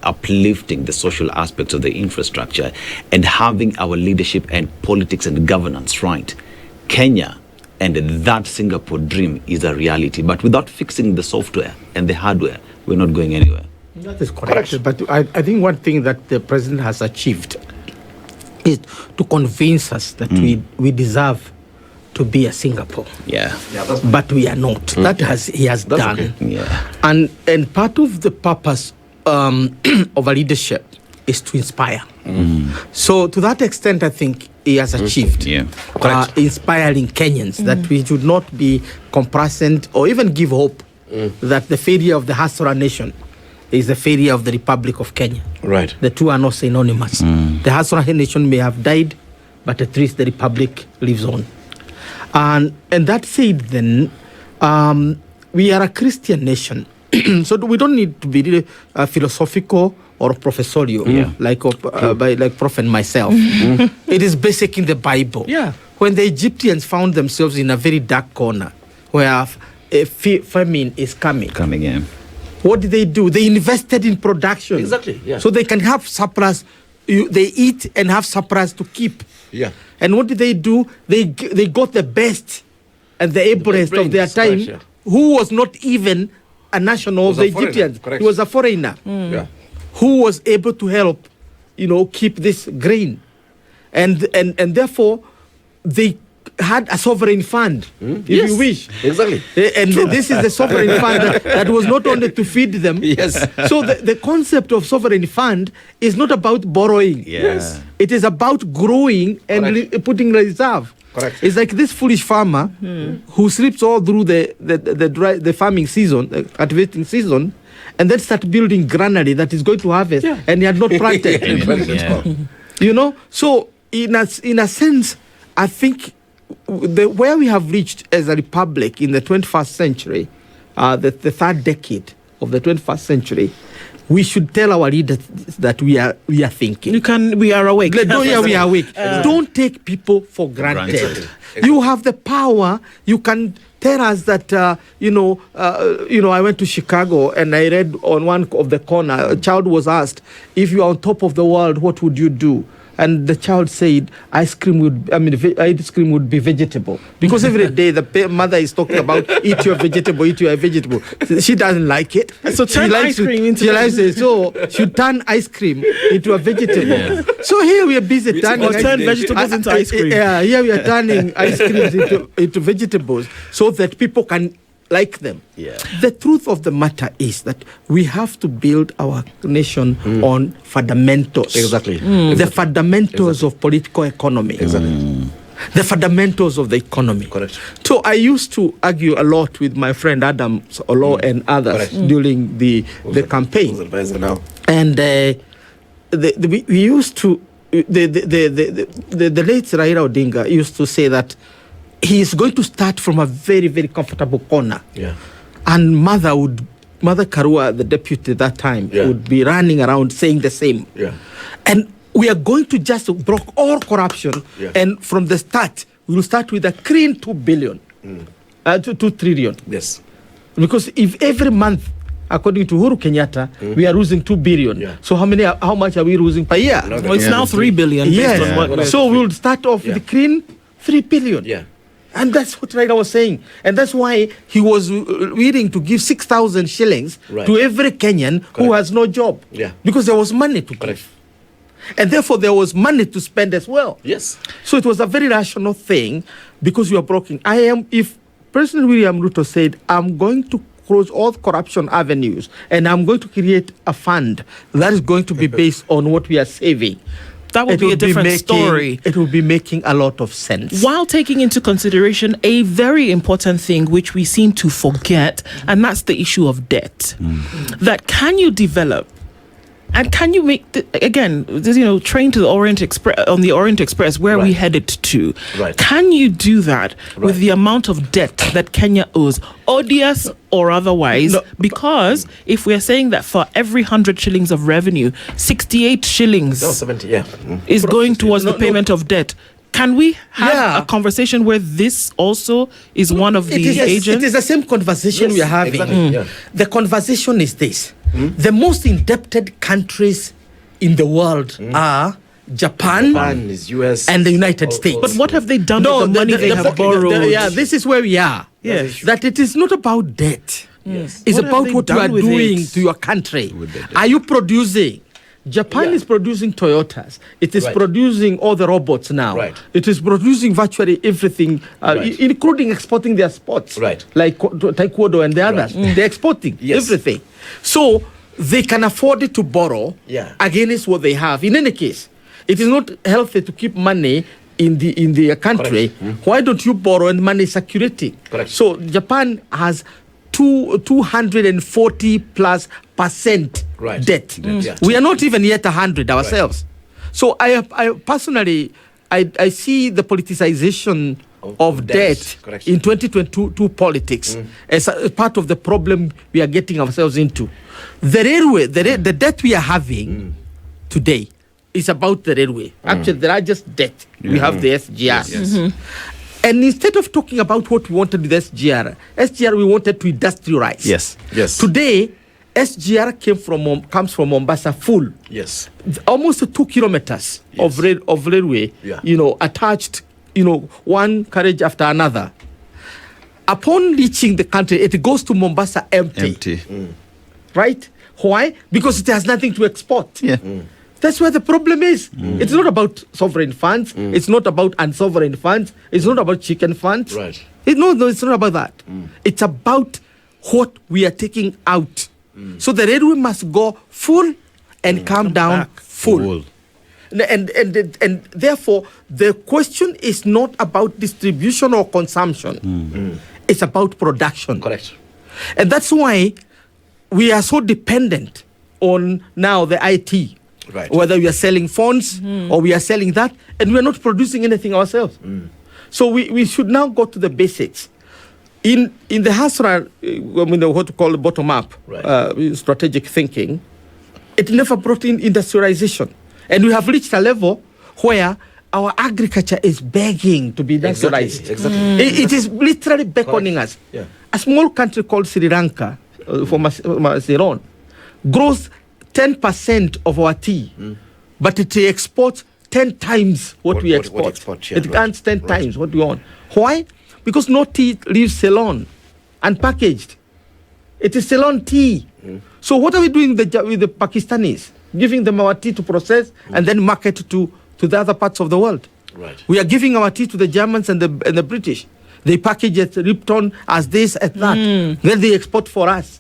uplifting the social aspects of the infrastructure and having our leadership and politics and governance right, Kenya and that Singapore dream is a reality. But without fixing the software and the hardware, we're not going anywhere. That is correct. But I think one thing that the president has achieved is to convince us that we deserve to be a Singapore. But we are not. He has done. Okay. Yeah. And part of the purpose of a leadership is to inspire. So to that extent, I think he has achieved inspiring Kenyans that we should not be complacent or even give hope that the failure of the Hasra nation is the failure of the Republic of Kenya. Right. The two are not synonymous. The Hasra nation may have died, but at least the Republic lives on. And that said, then, we are a Christian nation. So we don't need to be really philosophical or professorial, like Prof and myself. It is basic in the Bible. Yeah. When the Egyptians found themselves in a very dark corner where a famine is coming in. What did they do? They invested in production. Exactly, yeah. So they can have surplus. They eat and have surplus to keep. Yeah. And what did they do? They got the best and the ablest of their time, who was not even a national of the Egyptians. He was a foreigner. Who was able to help, keep this grain. And therefore, they had a sovereign fund, if you wish. Exactly. And this is the sovereign fund that was not only to feed them. Yes. So the concept of sovereign fund is not about borrowing. Yes. It is about growing and putting reserve. Correct. It's like this foolish farmer who sleeps all through the farming season, the cultivating season, and then start building granary that is going to harvest, and he had not planted. So in a sense, I think where we have reached as a republic in the 21st century, the third decade of the 21st century, we should tell our leaders that we are thinking. We are awake. We are awake. Don't take people for granted. Exactly. You have the power. You can tell us that I went to Chicago and I read on one of the corner, a child was asked, if you are on top of the world, what would you do? And the child said, ice cream would be vegetable. Because every day the mother is talking about eat your vegetable. She doesn't like it. So turn ice cream into so she turn ice cream into a vegetable. Yeah. So here we are busy turning vegetables into ice cream. Here we are turning ice creams into vegetables so that people can like them. Yeah. The truth of the matter is that we have to build our nation on fundamentals. Exactly. The fundamentals of political economy. Exactly. The fundamentals of the economy. Correct. So I used to argue a lot with my friend Adam Olo and others during the campaign. And we used to the late Raila Odinga used to say that he is going to start from a very, very comfortable corner. Yeah. And Mother Karua, the deputy at that time, would be running around saying the same. Yeah. And we are going to just block all corruption. Yeah. And from the start, we will start with a clean 2 billion. 2 trillion. Yes. Because if every month, according to Uhuru Kenyatta, we are losing 2 billion. So how much are we losing per year? Well, it's now 3 billion. Yes. So we will start off with clean 3 billion. Yeah. And that's what Raila was saying. And that's why he was willing to give 6,000 shillings Right. to every Kenyan who Correct. has no job. Yeah. Because there was money to Correct. give. And therefore, there was money to spend as well. Yes. So it was a very rational thing because you are broken. If President William Ruto said, I'm going to close all corruption avenues and I'm going to create a fund that is going to be based on what we are saving, That would be a different story. It will be making a lot of sense. While taking into consideration a very important thing which we seem to forget, and that's the issue of debt. That can you develop and can you make train to the Orient Express on the Orient Express where we Right. headed to? Right. Can you do that with Right. the amount of debt that Kenya owes, odious or otherwise? No, because if we're saying that for every 100 shillings of revenue, 68 shillings No, 70. Yeah. is going towards No, the payment of debt. Can we have Yeah. a conversation where this also is one of the agents? It is the same conversation Yes, we are having. exactly, yeah. The conversation is this. The most indebted countries in the world are Japan, Japan is US and the United States. But what have they done with the money they have borrowed? This is where we are. Yes. That it is not about debt. Yes. It's What have about they what you done are with doing it? to your country. With the debt. Are you producing? Japan Yeah. is producing Toyotas. It is Right. producing all the robots now. Right. It is producing virtually everything, Right. including exporting their sports. Right. Like Taekwondo and the others. They're exporting Yes. everything. So they can afford it to borrow Yeah. against what they have. In any case, it is not healthy to keep money in the country. Why don't you borrow and money security? Correct. So Japan has 240 plus % Right. debt. Yeah. We are not even yet 100 ourselves. So I personally, I see the politicization of debt Correct. in 2022 politics as a part of the problem we are getting ourselves into. The railway, the debt we are having today is about the railway. Actually, the largest debt we have the SGR. Yes. And instead of talking about what we wanted with SGR we wanted to industrialize. Yes. Yes. Today, SGR comes from Mombasa full, Yes. almost 2 kilometers of railway, Yeah. attached, one carriage after another. Upon reaching the country, it goes to Mombasa empty. Right? Why? Because it has nothing to export. Yeah. That's where the problem is. It's not about sovereign funds. It's not about unsovereign funds. It's not about chicken funds. Right. No, it's not about that. It's about what we are taking out. So the railway must go full and come down back. full. And therefore, the question is not about distribution or consumption. It's about production. Correct. And that's why we are so dependent on now the IT. Right. Whether we are selling phones or we are selling that, and we are not producing anything ourselves. So we should now go to the basics. In the Hasra, what to call bottom up Right. strategic thinking, it never brought in industrialization, and we have reached a level where our agriculture is begging to be industrialized. Exactly. It is literally beckoning Correct. us. Yeah. A small country called Sri Lanka, for Ceylon, grows 10% of our tea, but it exports 10 times what we export. export, yeah, It right, earns 10 right. times what we want. Why? Because no tea leaves Ceylon unpackaged. It is Ceylon tea. So what are we doing with the Pakistanis? Giving them our tea to process and then market to the other parts of the world. Right. We are giving our tea to the Germans and the British. They package it, Lipton, as this, as that. Then they export for us.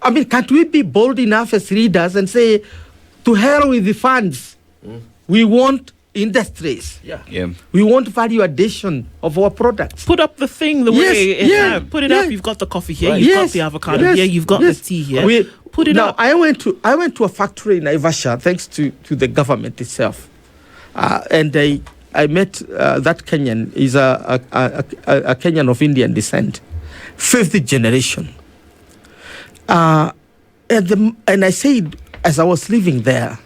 I mean, can't we be bold enough as leaders and say, to hell with the funds. We want industries. Yeah. Yeah. We want value addition of our products. Put up the thing the Yes, way it yeah, had. Put it yeah. up. You've got the coffee here. Right. You've got the avocado yes, here. You've got yes. the tea here. Put it now, up. I went to a factory in Naivasha, thanks to the government itself, and I met that Kenyan. He's a Kenyan of Indian descent, 5th generation. And I said, as I was living there,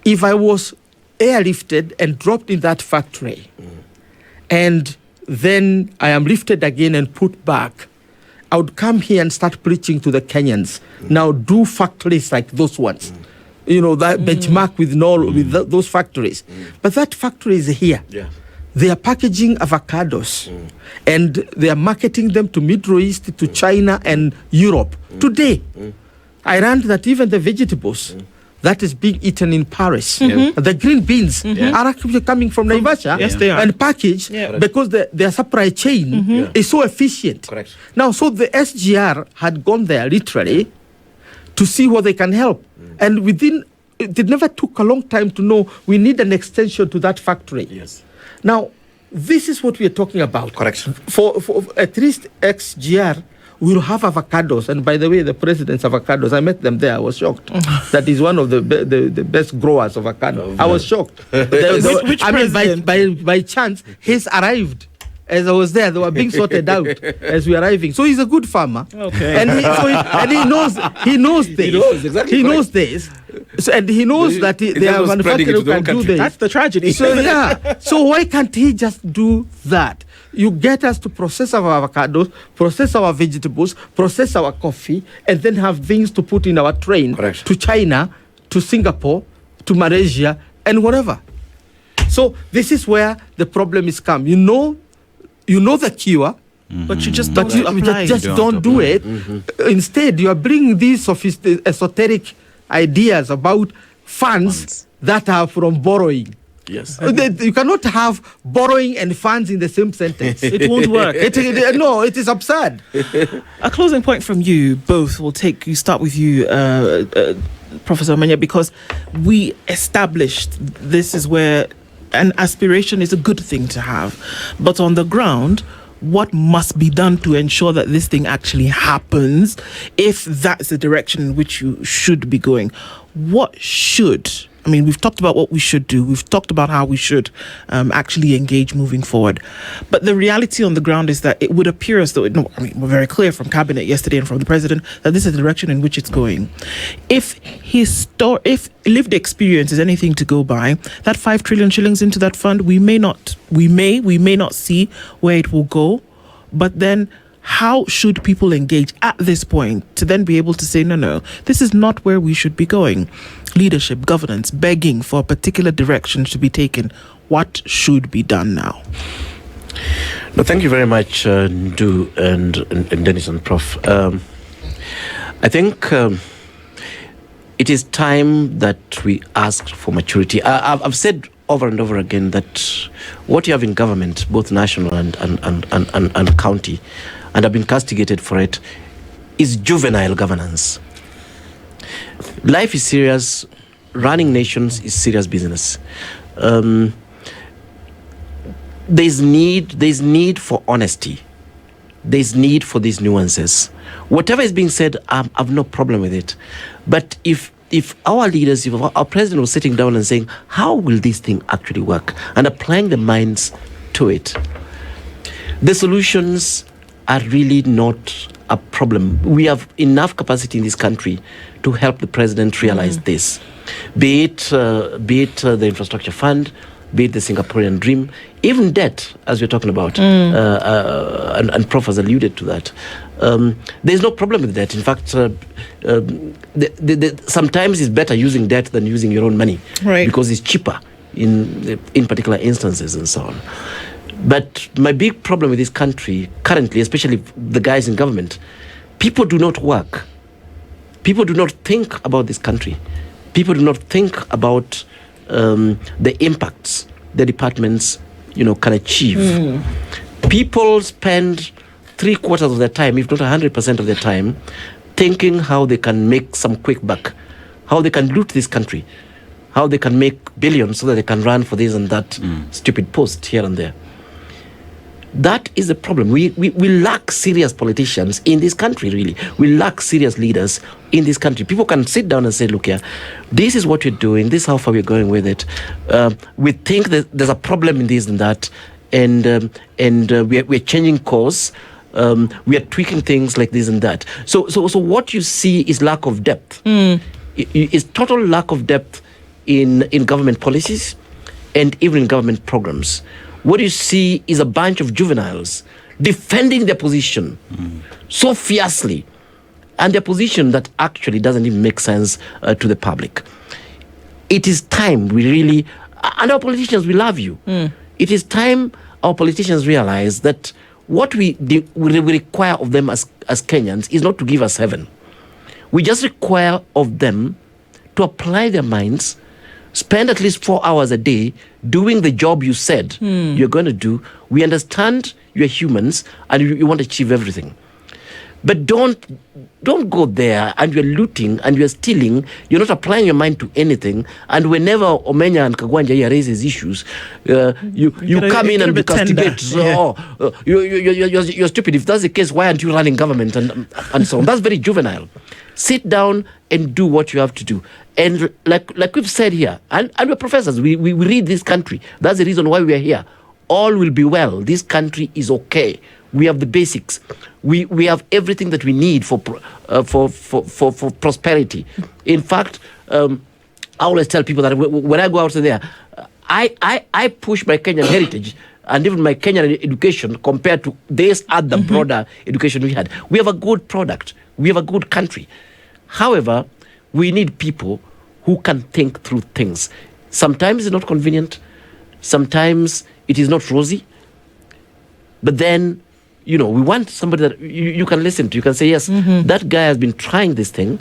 if I was airlifted and dropped in that factory, and then I am lifted again and put back, I would come here and start preaching to the Kenyans. Now do factories like those ones. That benchmark with those factories. But that factory is here. Yeah. they are packaging avocados and they are marketing them to Middle East, to China and Europe. Today, I learned that even the vegetables that is being eaten in Paris, the green beans are actually coming from Naivasha and packaged because their supply chain is so efficient. Correct. Now, so the SGR had gone there literally to see what they can help. And it never took a long time to know we need an extension to that factory. Yes. Now, this is what we are talking about. Correct. For at least XGR, we will have avocados. And by the way, the president's avocados, I met them there. I was shocked. That is one of the best growers of avocado. I was shocked. Which president? By chance, he's arrived. As I was there, they were being sorted out as we were arriving. So he's a good farmer. Okay. And he knows this. He knows, exactly. He knows this. So, and he knows that they are manufacturing can do this. That's the tragedy. So so why can't he just do that? You get us to process our avocados, process our vegetables, process our coffee, and then have things to put in our train to China, to Singapore, to Malaysia, and whatever. So this is where the problem is come. You know the cure, But you just but don't apply. you just don't do it. Instead, you are bringing these esoteric ideas about funds that are from borrowing. Yes. You cannot have borrowing and funds in the same sentence. It won't work. No, it is absurd. A closing point from you both. We'll start with you, Professor Omenya, because we established this is where an aspiration is a good thing to have. But on the ground, what must be done to ensure that this thing actually happens, if that's the direction in which you should be going? We've talked about what we should do. We've talked about how we should actually engage moving forward. But the reality on the ground is that it would appear as though, we're very clear from Cabinet yesterday and from the President that this is the direction in which it's going. If lived experience is anything to go by, that 5 trillion shillings into that fund, we may not see where it will go. But then how should people engage at this point to then be able to say, no, this is not where we should be going? Leadership, governance, begging for a particular direction to be taken. What should be done now? No, thank you very much, Ndu and Dennis and Prof. I think it is time that we ask for maturity. I've said over and over again that what you have in government, both national and county, and have been castigated for it, is juvenile governance. Life is serious. Running nations is serious business. There's need for honesty. There's need for these nuances. Whatever is being said, I've no problem with it. But if our leaders, if our president was sitting down and saying, how will this thing actually work? And applying the minds to it, the solutions are really not a problem. We have enough capacity in this country to help the president realize this. Be it the infrastructure fund, be it the Singaporean dream, even debt, as we're talking about, and Prof has alluded to that. There's no problem with that. In fact, sometimes it's better using debt than using your own money, because it's cheaper in particular instances and so on. But my big problem with this country currently, especially the guys in government, people do not work. People do not think about this country. People do not think about the impacts the departments, can achieve. People spend 3/4 of their time, if not 100% of their time, thinking how they can make some quick buck, how they can loot this country, how they can make billions so that they can run for this and that stupid post here and there. That is the problem. We lack serious politicians in this country, really. We lack serious leaders in this country. People can sit down and say, look here, this is what we're doing, this is how far we're going with it. We think that there's a problem in this and that, and we're changing course. We are tweaking things like this and that. So what you see is lack of depth. It's total lack of depth in government policies and even in government programs. What you see is a bunch of juveniles defending their position so fiercely, and their position that actually doesn't even make sense to the public. It is time we really, and our politicians, we love you. It is time our politicians realize that what we require of them as Kenyans is not to give us heaven. We just require of them to apply their minds, spend at least 4 hours a day doing the job you said you're going to do. We understand you're humans and you want to achieve everything. But don't go there and you're looting and you're stealing. You're not applying your mind to anything. And whenever Omenya and Kagwanja here raises issues, you come in and castigate. So, you're stupid. If that's the case, why aren't you running government and so on? That's very juvenile. Sit down and do what you have to do. And like we've said here, and we're professors, we read this country. That's the reason why we are here. All will be well. This country is okay. We have the basics. We have everything that we need for prosperity. In fact, I always tell people that when I go out there, I push my Kenyan heritage and even my Kenyan education compared to this other broader education we had. We have a good product. We have a good country. However, we need people who can think through things. Sometimes it's not convenient. Sometimes it is not rosy. But then, we want somebody that you can listen to. You can say, yes, that guy has been trying this thing.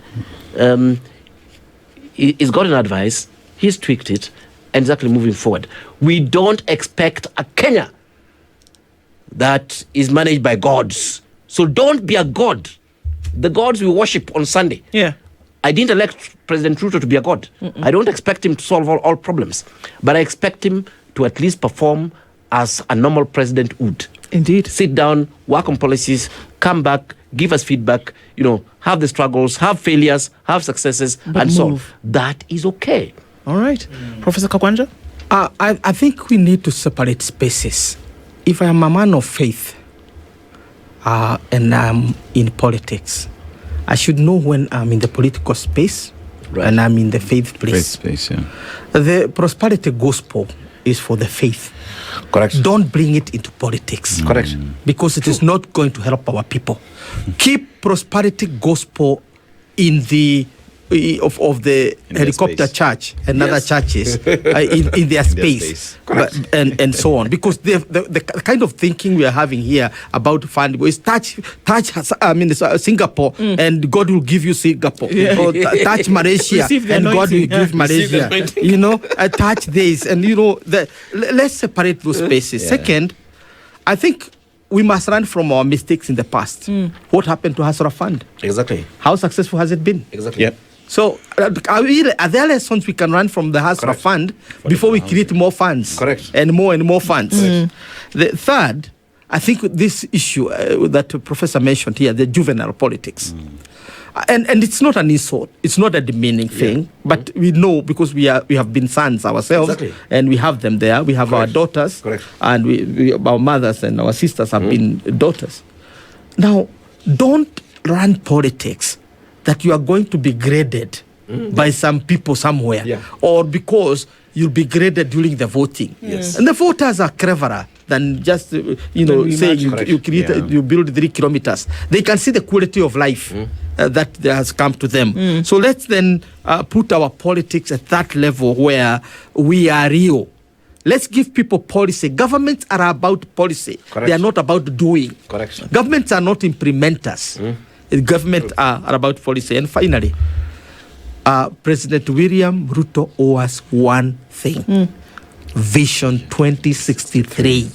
He's gotten advice. He's tweaked it. And is actually moving forward. We don't expect a Kenya that is managed by gods. So don't be a god. The gods we worship on Sunday. Yeah. I didn't elect President Ruto to be a god. I don't expect him to solve all problems. But I expect him to at least perform as a normal president would. Indeed. Sit down, work on policies, come back, give us feedback, have the struggles, have failures, have successes, and so on. That is okay. All right. Professor Kagwanja? I think we need to separate spaces. If I am a man of faith and I'm in politics, I should know when I'm in the political space and I'm in the faith place. Faith space, yeah. The prosperity gospel is for the faith. Correct. Don't bring it into politics. Correct. Because it is not going to help our people. Keep prosperity gospel in the of the helicopter church and other churches in their space, and so on, because the kind of thinking we are having here about fund is touch Singapore and God will give you Singapore, or touch Malaysia and God will give Malaysia, touch this, and let's separate those spaces. Second, I think we must learn from our mistakes in the past. What happened to Hasra Fund? Exactly. How successful has it been? Exactly. Yep. So, are there lessons we can run from the Hasra Fund before we create more funds? Correct. And more funds? The third, I think this issue that Professor mentioned here, the juvenile politics. And it's not an insult. It's not a demeaning thing. But we know, because we have been sons ourselves. Exactly. And we have them there. We have our daughters. Correct. And our mothers and our sisters have been daughters. Now, don't run politics that you are going to be graded by some people somewhere, or because you'll be graded during the voting. Yes. And the voters are cleverer than just saying you build 3 kilometers. They can see the quality of life that has come to them. So let's then put our politics at that level where we are real. Let's give people policy. Governments are about policy. Correct. They are not about doing. Correct. Governments are not implementers. Government are about policy. And finally, President William Ruto owes us one thing. Vision 2063.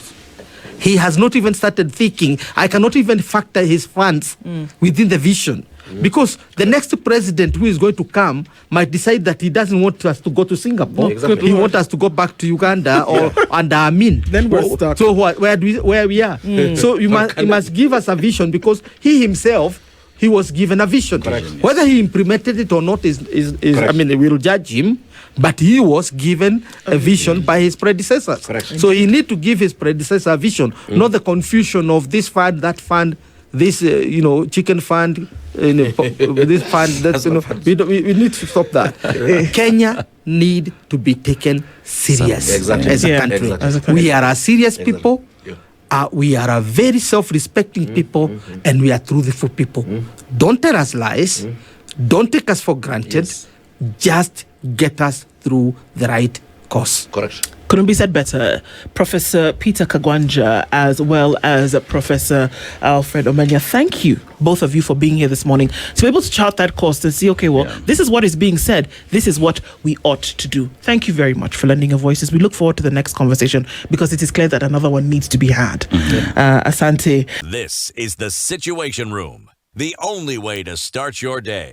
He has not even started thinking. I cannot even factor his funds within the vision. Because the next president who is going to come might decide that he doesn't want us to go to Singapore. Exactly. He wants us to go back to Uganda or under Amin. Then we're stuck. So where we are. So he must give us a vision, because he himself, he was given a vision. Correct. Whether he implemented it or not is we'll judge him, but he was given a vision by his predecessors. Correct. So he need to give his predecessor a vision, not the confusion of this fund, that fund, this chicken fund, this fund. We need to stop that. Kenya need to be taken serious as a country. Exactly. We are a serious people. We are a very self-respecting people, and we are truthful people. Don't tell us lies. Don't take us for granted. Just get us through the right course. Correct. Couldn't be said better. Professor Peter Kagwanja, as well as Professor Alfred Omenya, thank you, both of you, for being here this morning, to be able to chart that course and see, okay, well, this is what is being said. This is what we ought to do. Thank you very much for lending your voices. We look forward to the next conversation because it is clear that another one needs to be had. Asante. This is the Situation Room, the only way to start your day.